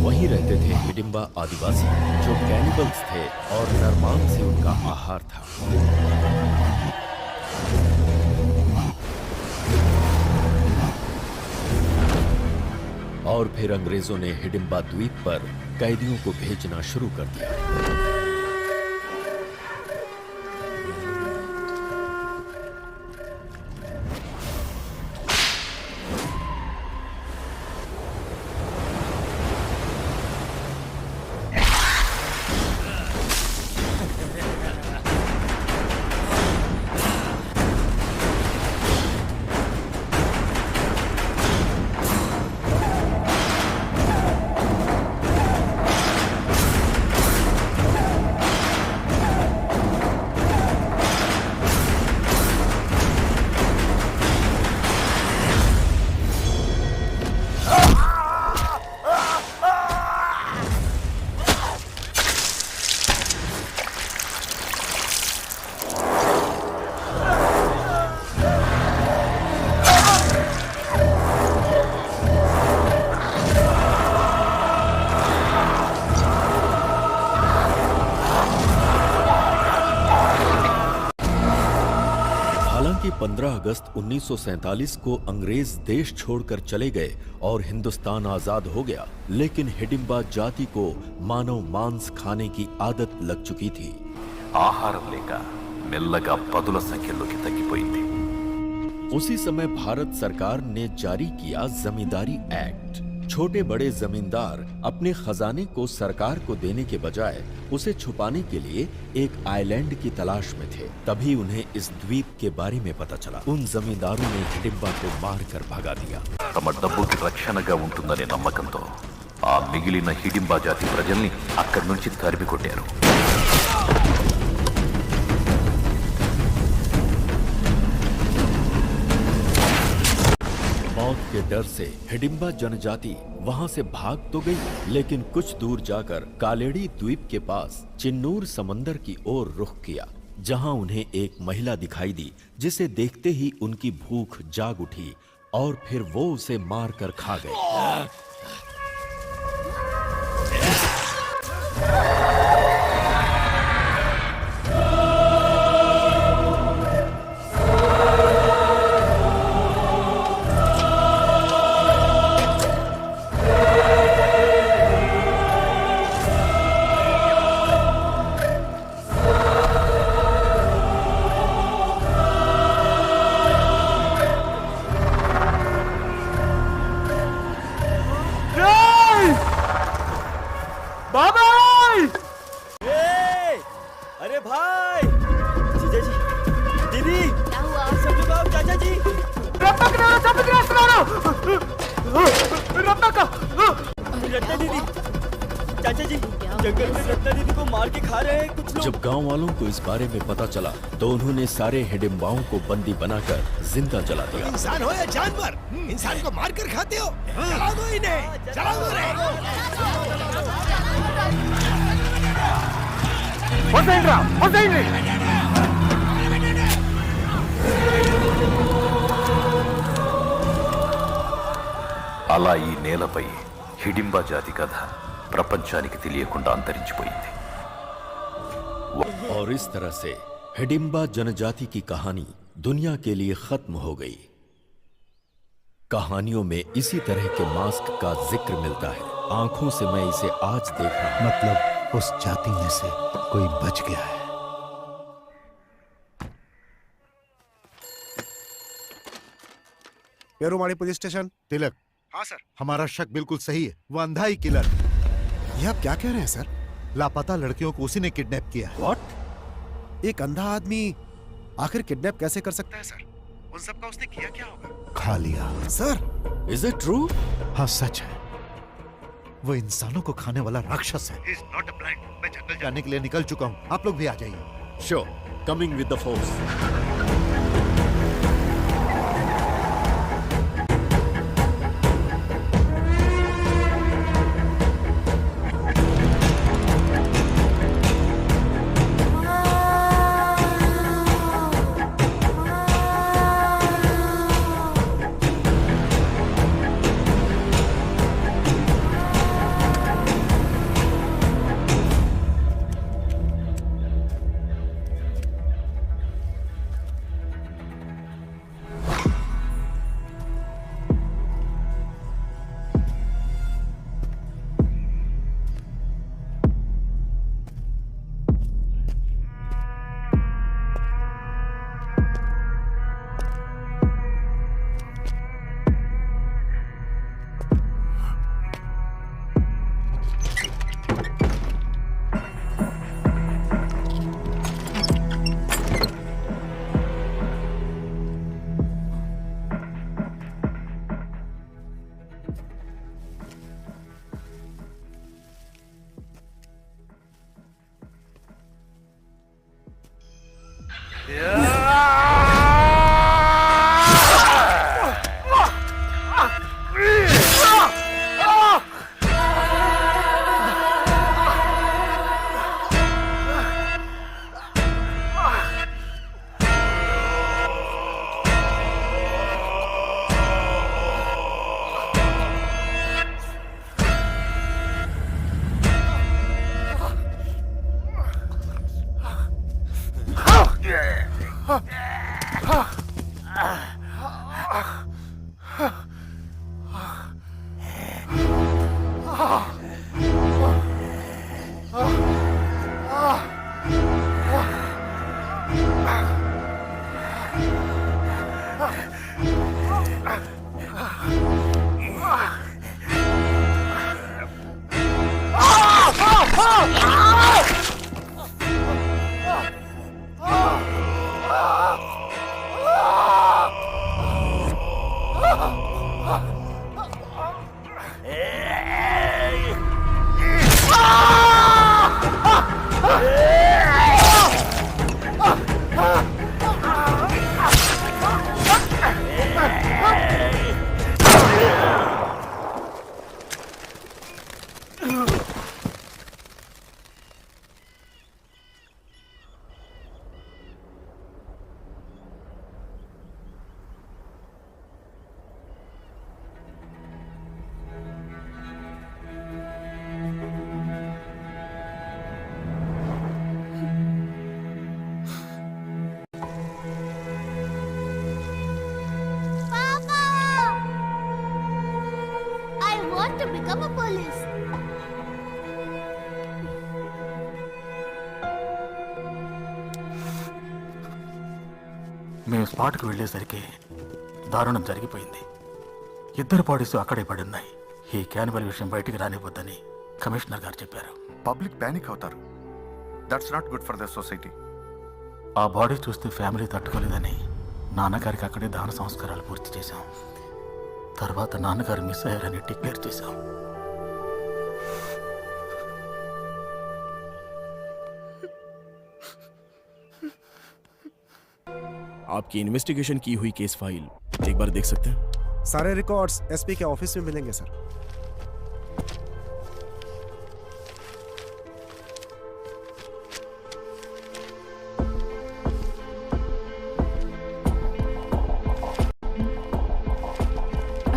वहीं रहते थे हिडिंबा आदिवासी, जो कैनिबल्स थे और नरमांस से उनका आहार था। और फिर अंग्रेजों ने हिडिंबा द्वीप पर कैदियों को भेजना शुरू कर दिया। हालांकि 15 अगस्त 1947 को अंग्रेज देश छोड़कर चले गए और हिंदुस्तान आजाद हो गया, लेकिन हिडिंबा जाति को मानव मांस खाने की आदत लग चुकी थी। ఆహారం లేక మెల్లగా పదుల సంఖ్యలోకి తగ్గిపోయింది. उसी समय भारत सरकार ने जारी किया जमींदारी एक्ट। छोटे बड़े जमींदार अपने खजाने को सरकार को देने के बजाय उसे छुपाने के लिए एक आइलैंड की तलाश में थे। तभी उन्हें इस द्वीप के बारे में पता चला। उन जमींदारों ने हिडिंबा को मारकर भगा दिया। తమ డబ్బుకి రక్షణగా ఉంటుందనే నమ్మకంతో ఆ మిగిలిన హిడింబా జాతి ప్రజల్ని అక్కడి నుంచి తరిమి కొట్టారు. मौत के डर से हिडिंबा जनजाति वहां से भाग तो गई, लेकिन कुछ दूर जाकर कालेड़ी द्वीप के पास चिन्नूर समंदर की ओर रुख किया, जहां उन्हें एक महिला दिखाई दी, जिसे देखते ही उनकी भूख जाग उठी और फिर वो उसे मारकर खा गए। अरे भाई, जीजा जी, दीदी, क्या हुआ? सब लोग आओ, चाचा जी। रत्ना दीदी, चाचा जी, जंगल में रत्ना दीदी को मार के खा रहे हैं कुछ लोग। जब गांव वालों को इस बारे में पता चला तो उन्होंने सारे हिडिंबाओं को बंदी बनाकर जिंदा जला दिया। इंसान हो या जानवर, इंसान को मार कर खाते हो? जला दो इन्हें, जला दो रे। అలా ఈ నేలపై హిడింబా జాతి కథ ప్రపంచానికి తెలియకుండా అంతరించిపోయింది. और इस तरह से हिडिंबा जनजाति की कहानी दुनिया के लिए खत्म हो गई। कहानियों में इसी तरह के मास्क का जिक्र मिलता है। आंखों से मैं इसे आज देख रहा हूं। मतलब उस जाति में से कोई बच गया है। पेरुमाड़ी पुलिस स्टेशन। तिलक। हाँ सर। हमारा शक बिल्कुल सही है, वो अंधा ही किलर। ये आप क्या कह रहे हैं सर? लापता लड़कियों को उसी ने किडनैप किया है। What? एक अंधा आदमी आखिर किडनैप कैसे कर सकता है सर? उन सब का उसने किया क्या होगा? खा लिया। Sir, is it true? हाँ सच है, वो इंसानों को खाने वाला राक्षस है। He's not a blind. मैं जंगल जाने के लिए निकल चुका हूँ, आप लोग भी आ जाइए। Sure, coming with the force. want to become a police. మేము స్పాట్కి వెళ్ళేసరికి దారుణం జరిగిపోయింది. ఇద్దరు బాడీస్ అక్కడే పడి ఉన్నాయి. ఈ క్యానిబల్ విషయం బయటికి రానివ్వద్దని కమిషనర్ గారు చెప్పారు. పబ్లిక్ ప్యానిక్ అవుతారు. That's not good for the society. ఆ బాడీ చూస్తే ఫ్యామిలీ తట్టుకోలేదని నాన్నగారికి అక్కడే దహన సంస్కారాలు పూర్తి చేశాం. తర్వాత నాన్నగారు మిస్ అయ్యారని డిక్లేర్ చేశాం. आपकी इन्वेस्टिगेशन की हुई केस फाइल एक बार देख सकते हैं? सारे रिकॉर्ड्स एसपी के ऑफिस में मिलेंगे sir.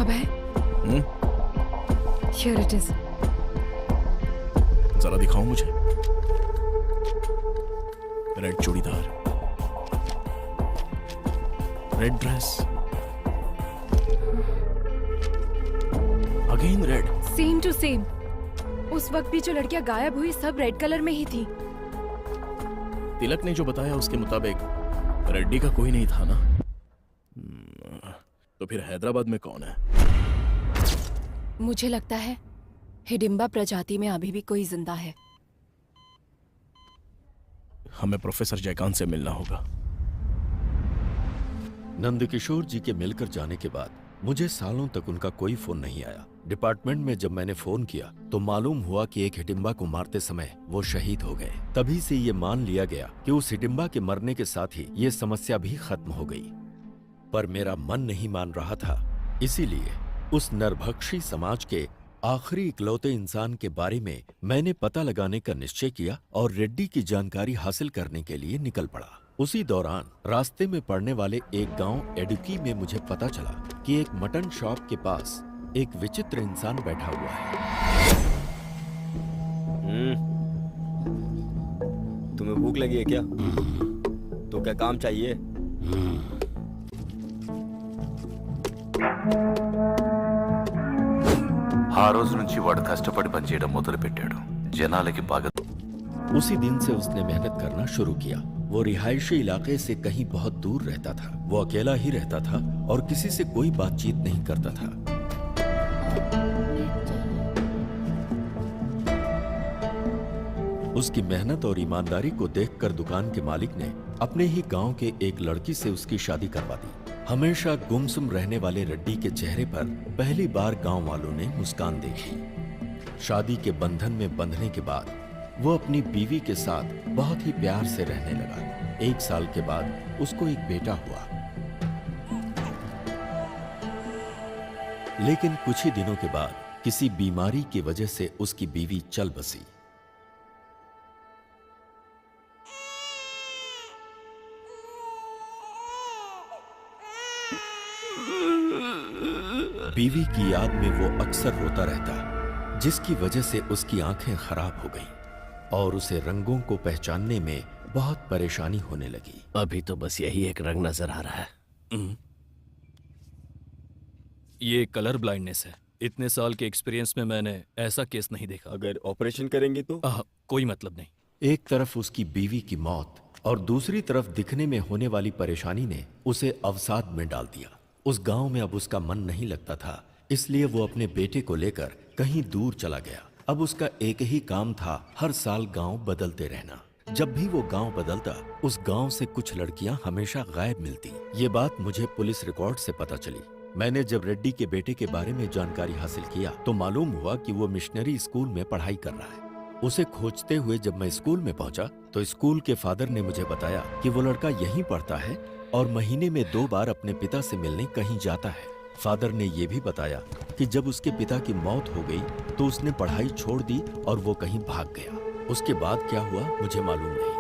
Abhay, Here it is. जरा दिखाओ मुझे. Red churidar, red dress, again red. Same to same. उस वक्त भी जो लड़कियां गायब हुई सब रेड कलर में ही थी. तिलक ने जो बताया उसके मुताबिक रेड्डी का कोई नहीं था ना? तो फिर हैदराबाद में कौन है? मुझे लगता है हिडिंबा प्रजाति में अभी भी कोई जिंदा है. हमें प्रोफेसर जयकांत से मिलना होगा. नंदकिशोर जी के मिलकर जाने के बाद मुझे सालों तक उनका कोई फोन नहीं आया. डिपार्टमेंट में जब मैंने फोन किया तो मालूम हुआ कि एक हिडिंबा को मारते समय वो शहीद हो गए. तभी से ये मान लिया गया कि उस हिडिंबा के मरने के साथ ही ये समस्या भी खत्म हो गई. पर मेरा मन नहीं मान रहा था. इसीलिए उस नरभक्षी समाज के आखिरी इकलौते इंसान के बारे में मैंने पता लगाने का निश्चय किया और रेड्डी की जानकारी हासिल करने के लिए निकल पड़ा. उसी दौरान रास्ते में पड़ने वाले एक गांव एडुकी में मुझे पता चला कि एक मटन शॉप के पास एक विचित्र इंसान बैठा हुआ है. तुम्हें भूख लगी है क्या? तो क्या काम चाहिए? ఆ రోజు నుంచి వాడు కష్టపడి పనిచేయడం మొదలుపెట్టాడు. జనాలకి బాగా. उसी दिन से उसने मेहनत करना शुरू किया. वो रिहायशी इलाके से कहीं बहुत दूर रहता था. वो अकेला ही रहता था और किसी से कोई बातचीत नहीं करता था. उसकी मेहनत और ईमानदारी को देखकर दुकान के मालिक ने अपने ही गांव के एक लड़की से उसकी शादी करवा दी. हमेशा गुमसुम रहने वाले रेड्डी के चेहरे पर पहली बार गांव वालों ने मुस्कान देखी. शादी के बंधन में बंधने के बाद वो अपनी बीवी के साथ बहुत ही प्यार से रहने लगा। 1 साल के बाद उसको एक बेटा हुआ। लेकिन कुछ ही दिनों के बाद किसी बीमारी की वजह से उसकी बीवी चल बसी। बीवी की याद में वो अक्सर रोता रहता, जिसकी वजह से उसकी आंखें खराब हो गईं और उसे रंगों को पहचानने में बहुत परेशानी होने लगी। अभी तो बस यही एक रंग नजर आ रहा है। ये कलर ब्लाइंडनेस है। इतने साल के एक्सपीरियंस में मैंने ऐसा केस नहीं देखा। अगर ऑपरेशन करेंगे तो? कोई मतलब नहीं। एक तरफ उसकी बीवी की मौत और दूसरी तरफ दिखने में होने वाली परेशानी ने उसे अवसाद में डाल दिया। उस गांव में अब उसका मन नहीं लगता था, इसलिए वो अपने बेटे को लेकर कहीं दूर चला गया। अब उसका एक ही काम था, हर साल गांव बदलते रहना। जब भी वो गांव बदलता, उस गांव से कुछ लड़कियां हमेशा गायब मिलती। ये बात मुझे पुलिस रिकॉर्ड से पता चली। मैंने जब रेड्डी के बेटे के बारे में जानकारी हासिल किया तो मालूम हुआ कि वो मिशनरी स्कूल में पढ़ाई कर रहा है। उसे खोजते हुए जब मैं स्कूल में पहुंचा तो स्कूल के फादर ने मुझे बताया कि वो लड़का यहीं पढ़ता है और महीने में 2 बार अपने पिता से मिलने कहीं जाता है। फादर ने यह भी बताया कि जब उसके पिता की मौत हो गई तो उसने पढ़ाई छोड़ दी और वो कहीं भाग गया। उसके बाद क्या हुआ मुझे मालूम नहीं।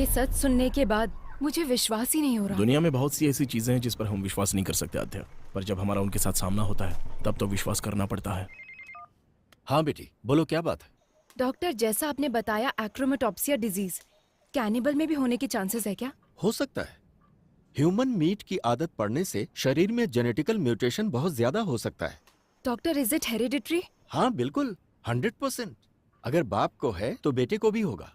सच सुनने के बाद मुझे विश्वास ही नहीं हो रहा। दुनिया में बहुत सी ऐसी चीजें हैं जिस पर हम विश्वास नहीं कर सकते आध्या, पर जब हमारा उनके साथ सामना होता है तब तो विश्वास करना पड़ता है। हाँ बेटी, बोलो क्या बात है? डॉक्टर, जैसा आपने बताया एक्रोमेटोप्सिया डिजीज कैनिबल में भी होने के चांसेस है क्या? हो सकता है। ह्यूमन मीट की आदत पड़ने से शरीर में जेनेटिकल म्यूटेशन बहुत ज्यादा हो सकता है। Doctor, is it hereditary? हाँ बिल्कुल, 100%। अगर बाप को है तो बेटे को भी होगा।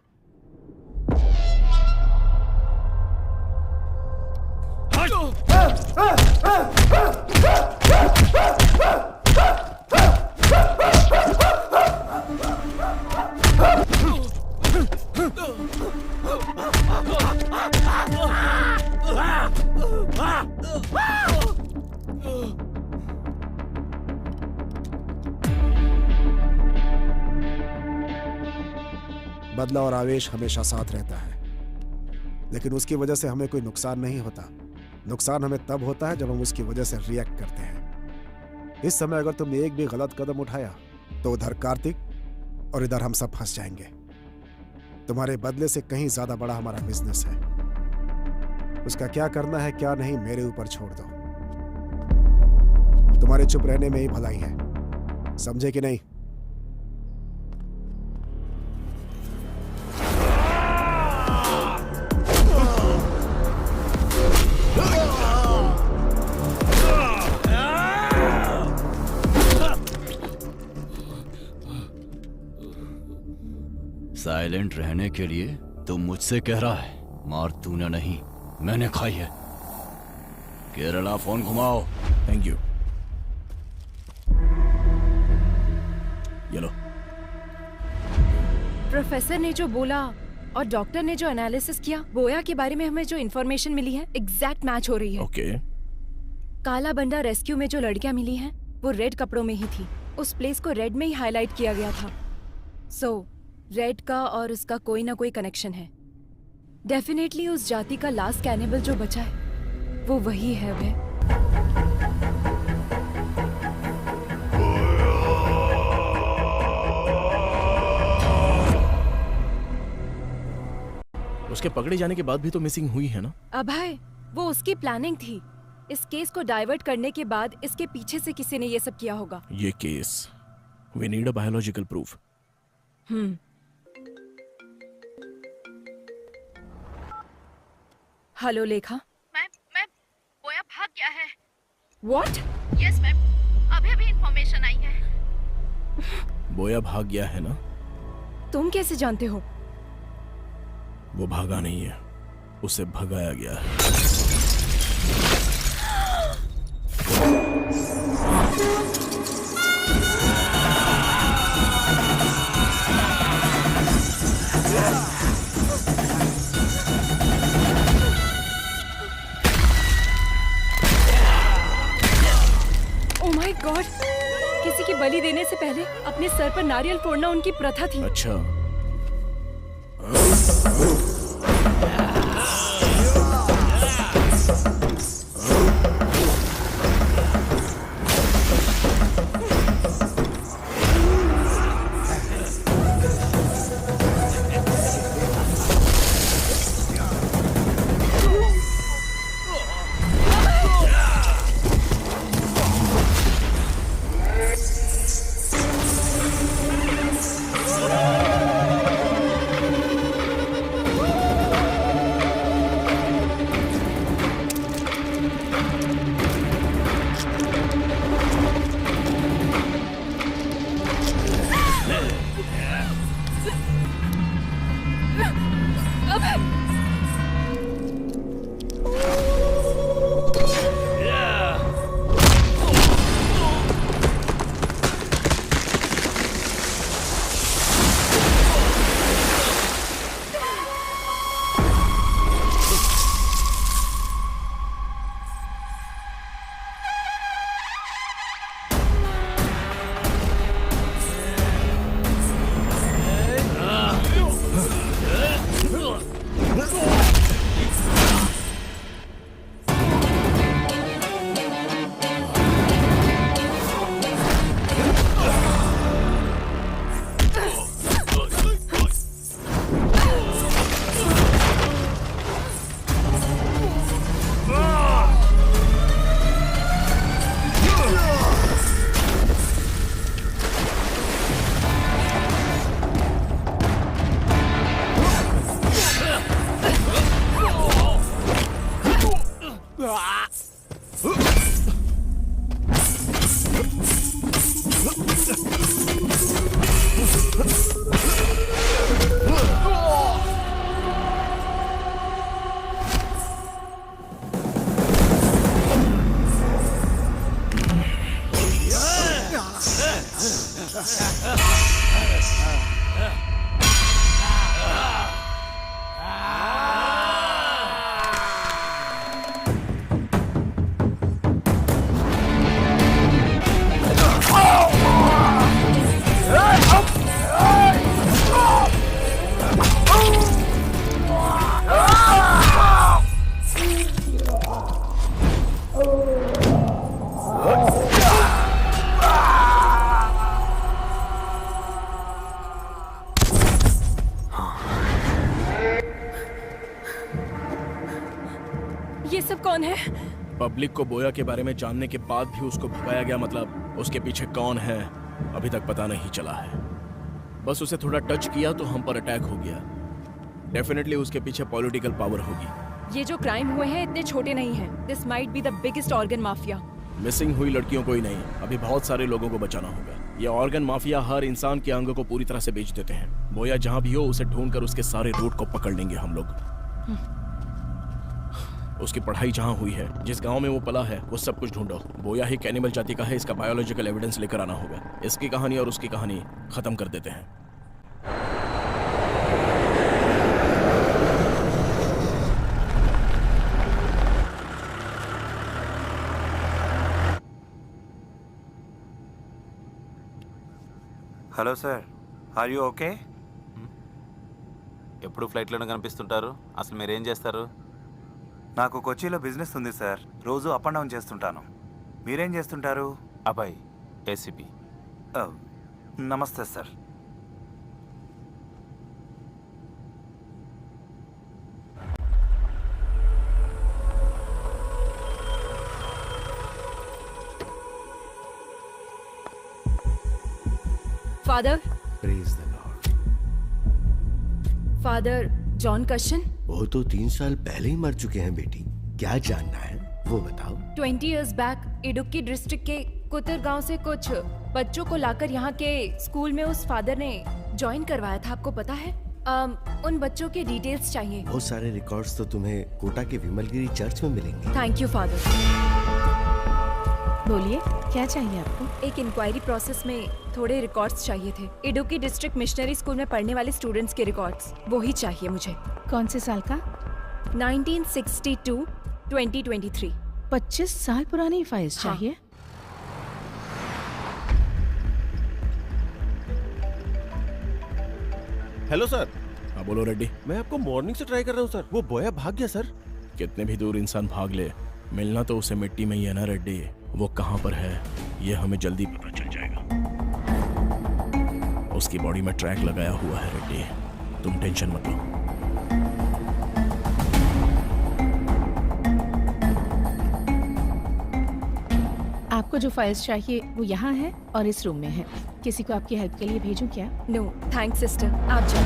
बदला और आवेश हमेशा साथ रहता है, लेकिन उसकी वजह से हमें कोई नुकसान नहीं होता। नुकसान हमें तब होता है जब हम उसकी वजह से रिएक्ट करते हैं। इस समय अगर तुमने एक भी गलत कदम उठाया तो उधर कार्तिक और इधर हम सब फंस जाएंगे। तुम्हारे बदले से कहीं ज्यादा बड़ा हमारा बिजनेस है। उसका क्या करना है क्या नहीं मेरे ऊपर छोड़ दो। तुम्हारे चुप रहने में ही भलाई है, समझे कि नहीं? साइलेंट रहने के लिए तुम मुझसे कह रहा है, मार तूने नहीं मैंने खाई है। केरला फोन घुमाओ। Thank you. ये लो। प्रोफेसर ने जो बोला और डॉक्टर ने जो एनालिसिस किया, बोया के बारे में हमें जो इन्फॉर्मेशन मिली है एग्जैक्ट मैच हो रही है। ओके। काला बंडा रेस्क्यू में जो लड़कियां मिली हैं वो रेड कपड़ों में ही थी। उस प्लेस को रेड में ही हाईलाइट किया गया था। सो रेड का और उसका कोई ना कोई कनेक्शन है। डेफिनेटली उस जाति का लास्ट कैनिबल जो बचा है वो वही है। वह उसके पकड़े जाने के बाद भी तो मिसिंग हुई है ना? अभय, वो उसकी प्लानिंग थी। इस केस को डाइवर्ट करने के बाद इसके पीछे से किसी ने ये सब किया होगा। ये case, we need a biological proof. Hello Lekha. मैं बोया भाग गया What? यस मैम, अभी अभी इंफॉर्मेशन आई है। बोया भाग गया है ना? तुम कैसे जानते हो? वो भागा नहीं है, उसे भगाया गया है। Oh my God! किसी की बलि देने से पहले अपने सर पर नारियल फोड़ना उनकी प्रथा थी। अच्छा। ये सब कौन है? पब्लिक को बोया के बारे में जानने के बाद भी उसको भगाया गया, मतलब उसके पीछे कौन है अभी तक पता नहीं चला है। बस उसे थोड़ा टच किया तो हम पर अटैक हो गया। डेफिनेटली उसके पीछे पॉलिटिकल पावर होगी। ये जो क्राइम हुए हैं इतने छोटे नहीं हैं। This might be the biggest organ mafia. Missing हुई लड़कियों को ही नहीं, अभी बहुत सारे लोगों को बचाना होगा। ये ऑर्गन माफिया हर इंसान के अंग को पूरी तरह से बेच देते हैं। बोया जहां भी हो उसे ढूंढकर उसके सारे रूट को पकड़ लेंगे हम लोग। उसकी पढ़ाई जहां हुई है, जिस गांव में वो पला है, वो सब कुछ ढूंढो। बोया ही कैनिबल जाति का है, इसका बायोलॉजिकल एविडेंस लेकर आना होगा। इसकी कहानी और उसकी कहानी खत्म कर देते हैं। Hello sir, are you okay? ఎప్పుడు ఫ్లైట్లోనే కనిపిస్తుంటారు, అసలు మీరేం చేస్తారు? నాకు కొచ్చిలో బిజినెస్ ఉంది సార్, రోజు అప్ అండ్ డౌన్ చేస్తుంటాను. మీరేం చేస్తుంటారు? అబ్బాయి ఏసీపీ. నమస్తే sir. Father, praise the Lord. Father John कशन? वो तो 3 साल पहले ही मर चुके हैं बेटी। क्या जानना है वो बताओ। 20 years बैक इडुक्की डिस्ट्रिक्ट के कुतर गांव से कुछ बच्चों को लाकर यहाँ के स्कूल में उस फादर ने ज्वाइन करवाया था, आपको पता है? उन बच्चों के डिटेल्स चाहिए। बहुत सारे रिकॉर्ड्स तो तुम्हें कोटा के विमलगिरी चर्च में मिलेंगे। Thank you father. बोलिए, क्या चाहिए आपको? एक इंक्वायरी प्रोसेस में थोड़े रिकॉर्ड्स चाहिए थे। इडुक्की डिस्ट्रिक्ट मिशनरी स्कूल में पढ़ने वाले स्टूडेंट्स के रिकॉर्ड्स, वो ही चाहिए मुझे। कौन से साल का? 1962 2023। 25 साल पुरानी फाइल्स चाहिए? Hello sir. हाँ बोलो रेड्डी। मैं आपको मॉर्निंग से ट्राई कर रहा हूँ सर, वो बोया भाग गया सर। कितने भी दूर इंसान भाग ले, मिलना तो उसे मिट्टी में ही है ना रेड्डी। वो कहाँ पर है ये हमें जल्दी पता चल जाएगा। उसकी बॉडी में ट्रैक लगाया हुआ है रेड्डी, तुम टेंशन मत लो। आपको जो फाइल्स चाहिए वो यहाँ है और इस रूम में है। किसी को आपकी हेल्प के लिए भेजूं क्या? नो थैंक्स सिस्टर, आप जाओ।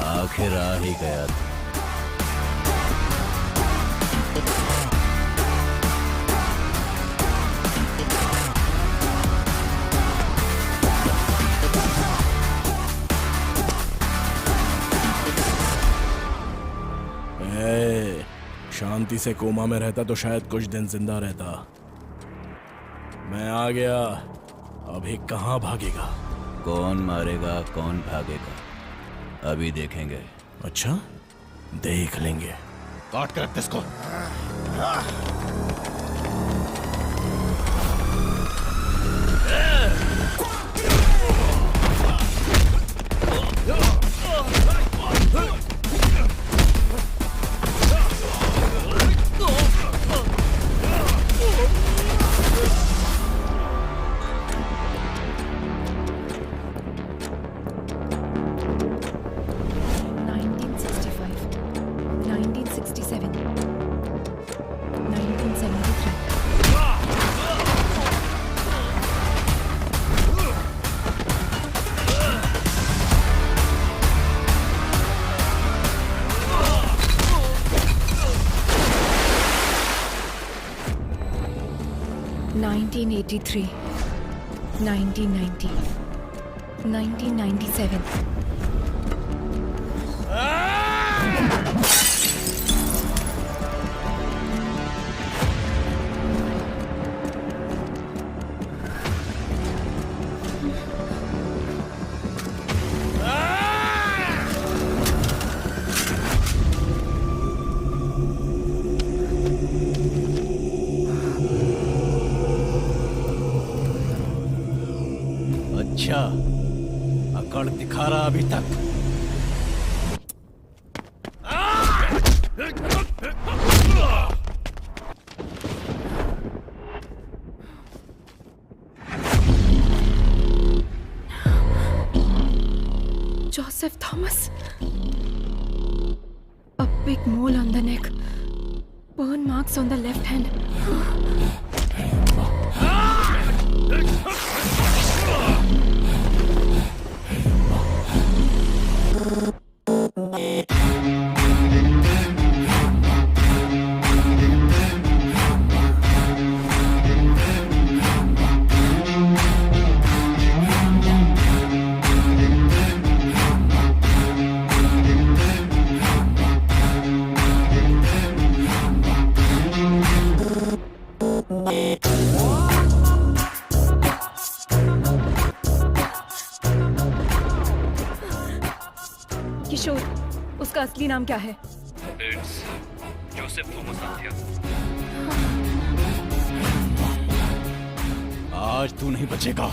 आखिर आ ही गया था। शांति से कोमा में रहता तो शायद कुछ दिन जिंदा रहता। मैं आ गया, अभी कहाँ भागेगा? कौन मारेगा कौन भागेगा अभी देखेंगे। अच्छा, देख लेंगे। काट कर रख इसको। (1983, 1990, 1997. अच्छा, अकड़ दिखा रहा अभी तक। Joseph Thomas. A big mole on the neck. Burn marks on the left hand. किशोर, उसका असली नाम क्या है? जोसेफ थॉमस आंथिया। आज तू नहीं बचेगा।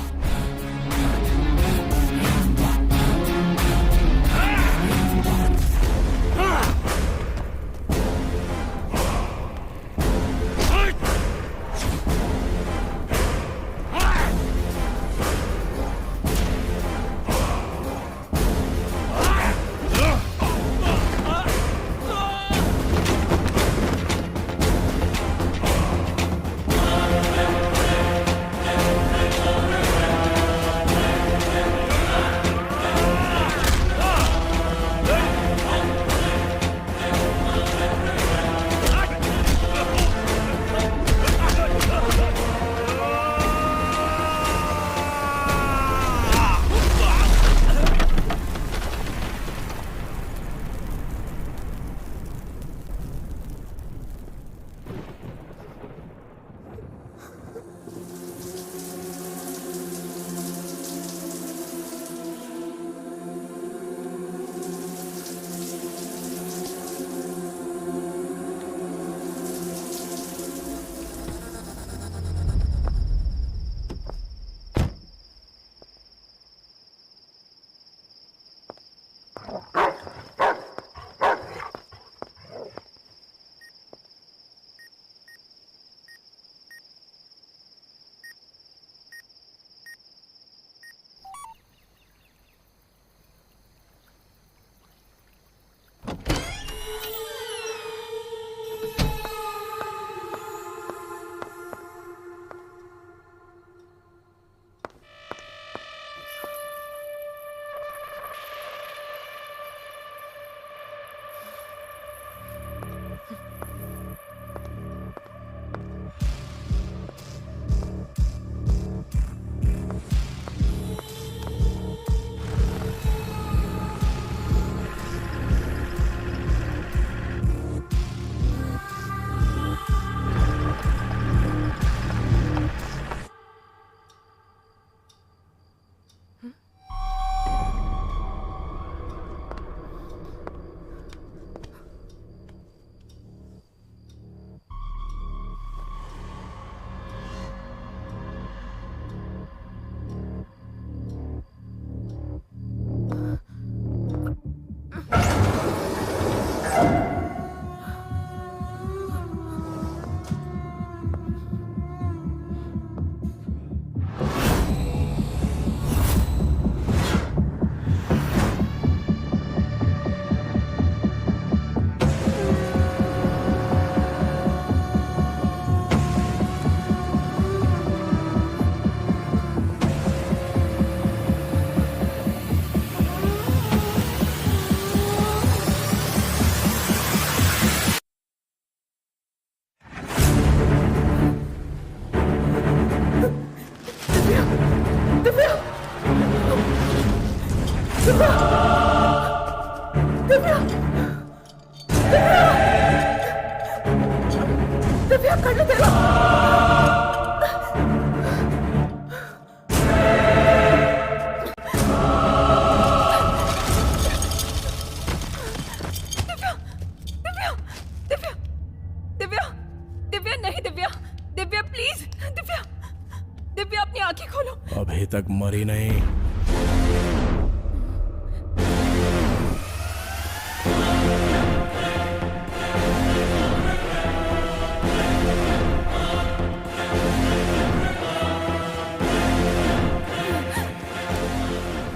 अभी तक मरी नहीं।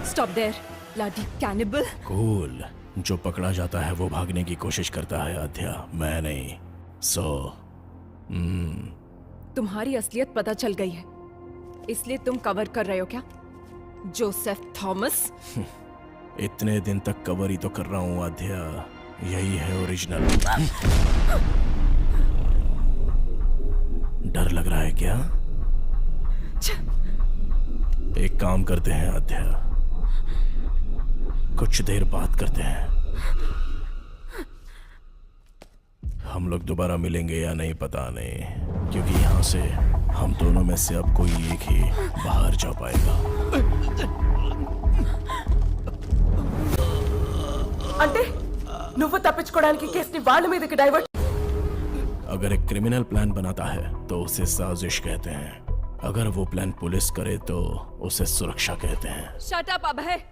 Stop there, bloody cannibal. Cool. जो पकड़ा जाता है वो भागने की कोशिश करता है आध्या, मैं नहीं। तुम्हारी असलियत पता चल गई है, इसलिए तुम कवर कर रहे हो क्या, जोसेफ थॉमस? इतने दिन तक कवर ही तो कर रहा हूँ आध्या, यही है ओरिजिनल। डर लग रहा है क्या? एक काम करते हैं आध्या, कुछ देर बात करते हैं। हम लोग दोबारा मिलेंगे या नहीं पता नहीं, क्योंकि यहाँ से हम दोनों में से अब कोई एक ही बाहर जा पाएगा। అంటే నువ్వు తప్పించుకోవడానికి కేసుని వాళ్ళ మీదకి డైవర్ట్. अगर एक क्रिमिनल प्लान बनाता है तो उसे साजिश कहते हैं, अगर वो प्लान पुलिस करे तो उसे सुरक्षा कहते हैं। शट अप अभय।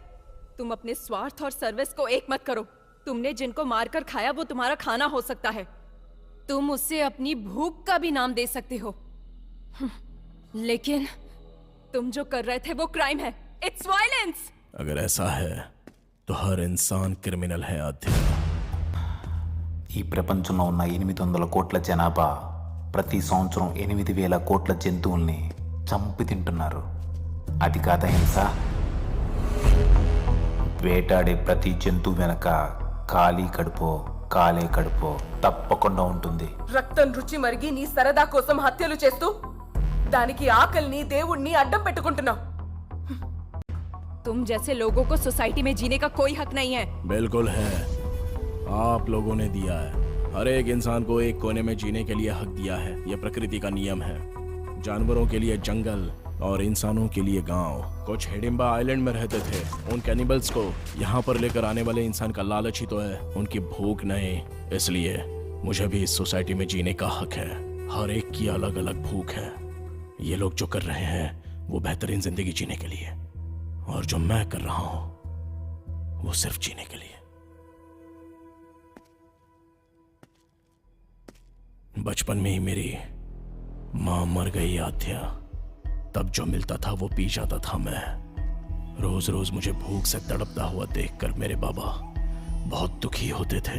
तुम अपने स्वार्थ और सर्विस को एक मत करो। तुमने जिनको मारकर खाया वो तुम्हारा खाना हो सकता है। तुम उससे अपनी भूख का भी नाम दे सकते हो, लेकिन तुम जो कर रहे थे वो क्राइम है। It's violence. अगर ऐसा है तो हर इंसान क्रिमिनल है आद्या। ఈ ప్రపంచంలో ఉన్న 800 కోట్ల జనాభా ప్రతి సంవత్సరం 8000 కోట్ల జంతువుల్ని చంపి తింటున్నారు. అది కాదా హింస? వేటాడే ప్రతి జంతువు వెనక ఖాళీ కడుపో కాలే కడుపో తప్పకుండా ఉంటుంది. రక్తం రుచి మరిగి నీ సరదా కోసం హత్యలు చేస్తూ దానికి ఆకలిని దేవుణ్ణి అడ్డం పెట్టుకుంటున్నావు. तुम जैसे लोगों को सोसाइटी में जीने का कोई हक नहीं है। बिल्कुल है, आप लोगों ने दिया है। हर एक इंसान को एक कोने में जीने के लिए हक दिया है। यह प्रकृति का नियम है। जानवरों के लिए जंगल और इंसानों के लिए गांव। कुछ हिडिंबा आइलैंड में रहते थे। उन कैनिबल्स को यहाँ पर लेकर आने वाले इंसान का लालच ही तो है, उनकी भूख नहीं। इसलिए मुझे भी इस सोसाइटी में जीने का हक है। हर एक की अलग अलग भूख है। ये लोग जो कर रहे हैं वो बेहतरीन जिंदगी जीने के लिए, और जो मैं कर रहा हूं वो सिर्फ जीने के लिए। बचपन में ही मेरी मां मर गई आद्या। तब जो मिलता था वो पी जाता था मैं। रोज रोज मुझे भूख से तड़पता हुआ देखकर मेरे बाबा बहुत दुखी होते थे।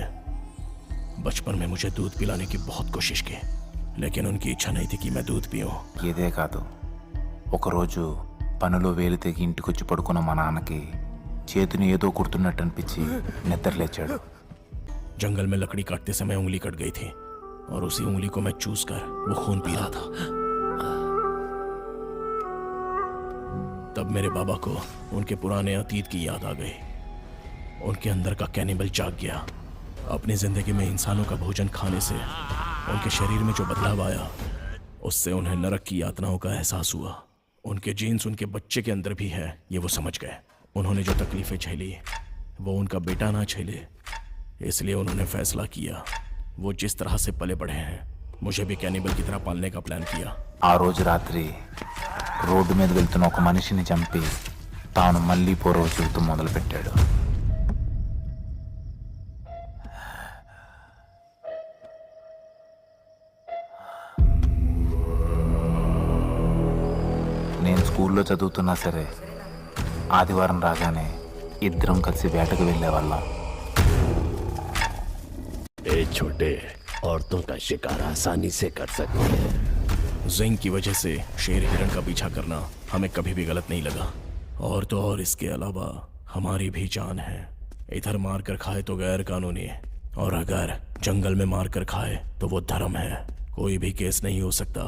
बचपन में मुझे दूध पिलाने की बहुत कोशिश की, लेकिन उनकी इच्छा नहीं थी कि मैं दूध पीऊं। ఇదే కాదు, ఒకరోజు పనులో వేలు తెగి ఇంటికొచ్చి పడుకున్న మా నాన్నకి చేతిని ఏదో కుడుతున్నట్టు అనిపించి నిద్రలేచాడు. जंगल में लकड़ी काटते समय उंगली कट गई थी और उसी उंगली को मैं चूस कर वो खून पी रहा था। तब मेरे बाबा को उनके पुराने अतीत की याद आ गई। उनके अंदर का कैनिबल जाग गया। अपनी जिंदगी में इंसानों का भोजन खाने से उनके शरीर में जो बदलाव आया, उससे उन्हें नरक की यातनाओं का एहसास हुआ। उनके जीन्स उनके बच्चे के अंदर भी है, ये वो समझ गए। उन्होंने जो तकलीफें झेली वो उनका बेटा ना झेले, इसलिए उन्होंने फैसला किया। वो जिस तरह से पले बढ़े हैं मुझे भी कैनिबल की तरह पालने का प्लान किया। ఆ రోజు రాత్రి రోడ్డు మీద వెళ్తున్న ఒక మనిషిని చంపి తాను మళ్ళీ పూర్వ జీవితం మొదలుపెట్టాడు. నేను స్కూల్లో చదువుతున్నా సరే ఆదివారం రాగానే ఇద్దరం కలిసి వేటకు వెళ్ళేవాళ్ళం. ए छोटे, औरतों का शिकार आसानी से कर सकते हैं। जिंक की वजह से शेर हिरण का पीछा करना हमें कभी भी गलत नहीं लगा। और तो और इसके अलावा हमारी भी जान है। इधर मार कर खाए तो गैर कानूनी, और अगर जंगल में मार कर खाए तो वो धर्म है। कोई भी केस नहीं हो सकता,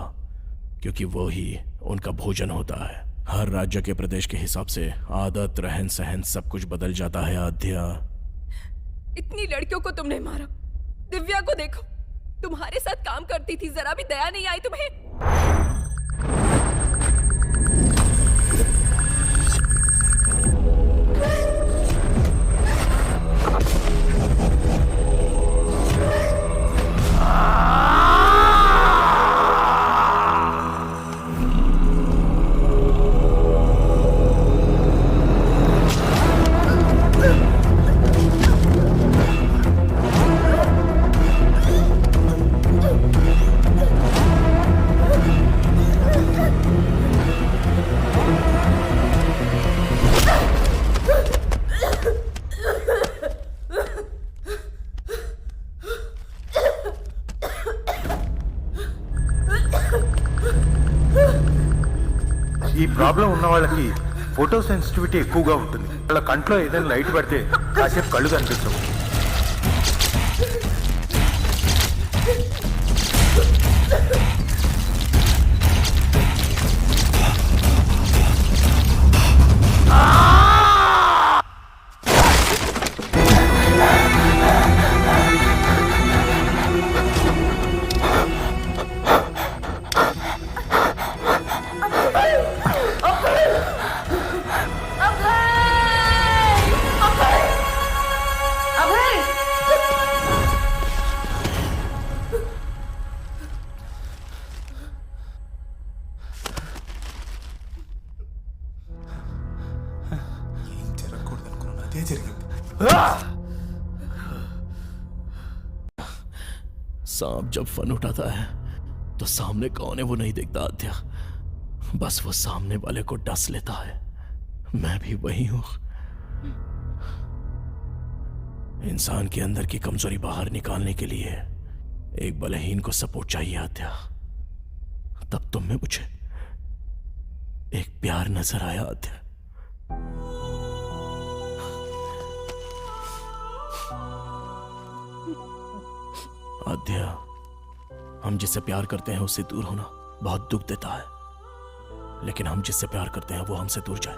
क्योंकि वो ही उनका भोजन होता है। हर राज्य के प्रदेश के हिसाब से आदत, रहन सहन सब कुछ बदल जाता है आद्या। इतनी लड़कियों को तुमने मारा। दिव्या को देखो, तुम्हारे साथ काम करती थी, जरा भी दया नहीं आई तुम्हें? ఈ ప్రాబ్లం ఉన్న వాళ్ళకి ఫోటో సెన్సిటివిటీ ఎక్కువగా ఉంటుంది. వాళ్ళ కంట్లో ఏదైనా లైట్ పడితే కాసేపు కళ్ళు కనిపిస్తాం. अभय! सांप जब फन उठाता है तो सामने कौन है वो नहीं देखता आद्या, बस वो सामने वाले को डस लेता है। मैं भी वही हूं। इंसान के अंदर की कमजोरी बाहर निकालने के लिए एक बलहीन को सपोर्ट चाहिए आद्या। तब तुम में मुझे एक प्यार नजर आया आद्या। आद्या, हम जिससे प्यार करते हैं उससे दूर होना बहुत दुख देता है, लेकिन हम जिससे प्यार करते हैं वो हमसे दूर जाए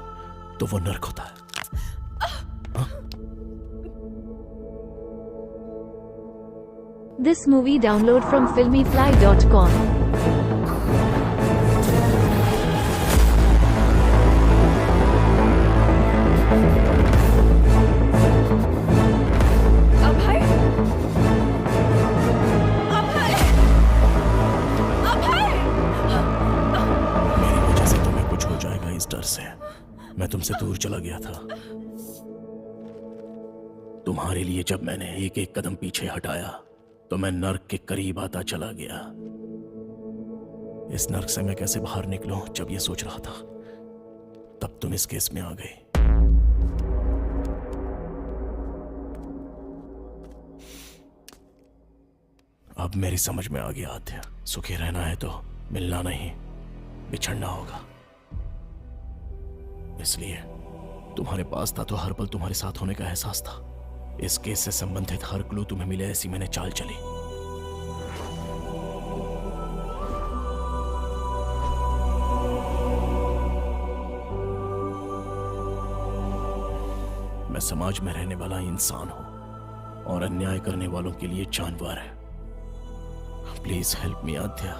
तो वो नर्क होता है। This movie download from filmyfly.com. अभय, अभय, अभय! मेरी वजह से तुम्हें कुछ हो जाएगा इस डर से मैं तुमसे दूर चला गया था। तुम्हारे लिए जब मैंने एक एक कदम पीछे हटाया तो मैं नर्क के करीब आता चला गया। इस नर्क से मैं कैसे बाहर निकलूं जब ये सोच रहा था, तब तुम इस केस में आ गई। अब मेरी समझ में आ गया आद्या, सुखी रहना है तो मिलना नहीं बिछड़ना होगा। इसलिए तुम्हारे पास था तो हर पल तुम्हारे साथ होने का एहसास था। इस केस से संबंधित हर क्लू तुम्हें मिले ऐसी मैंने चाल चली। मैं समाज में रहने वाला इंसान हूं और अन्याय करने वालों के लिए जानवर है। प्लीज हेल्प मी आद्या।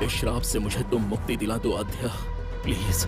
इस श्राप से मुझे तुम मुक्ति दिला दो आद्या, प्लीज।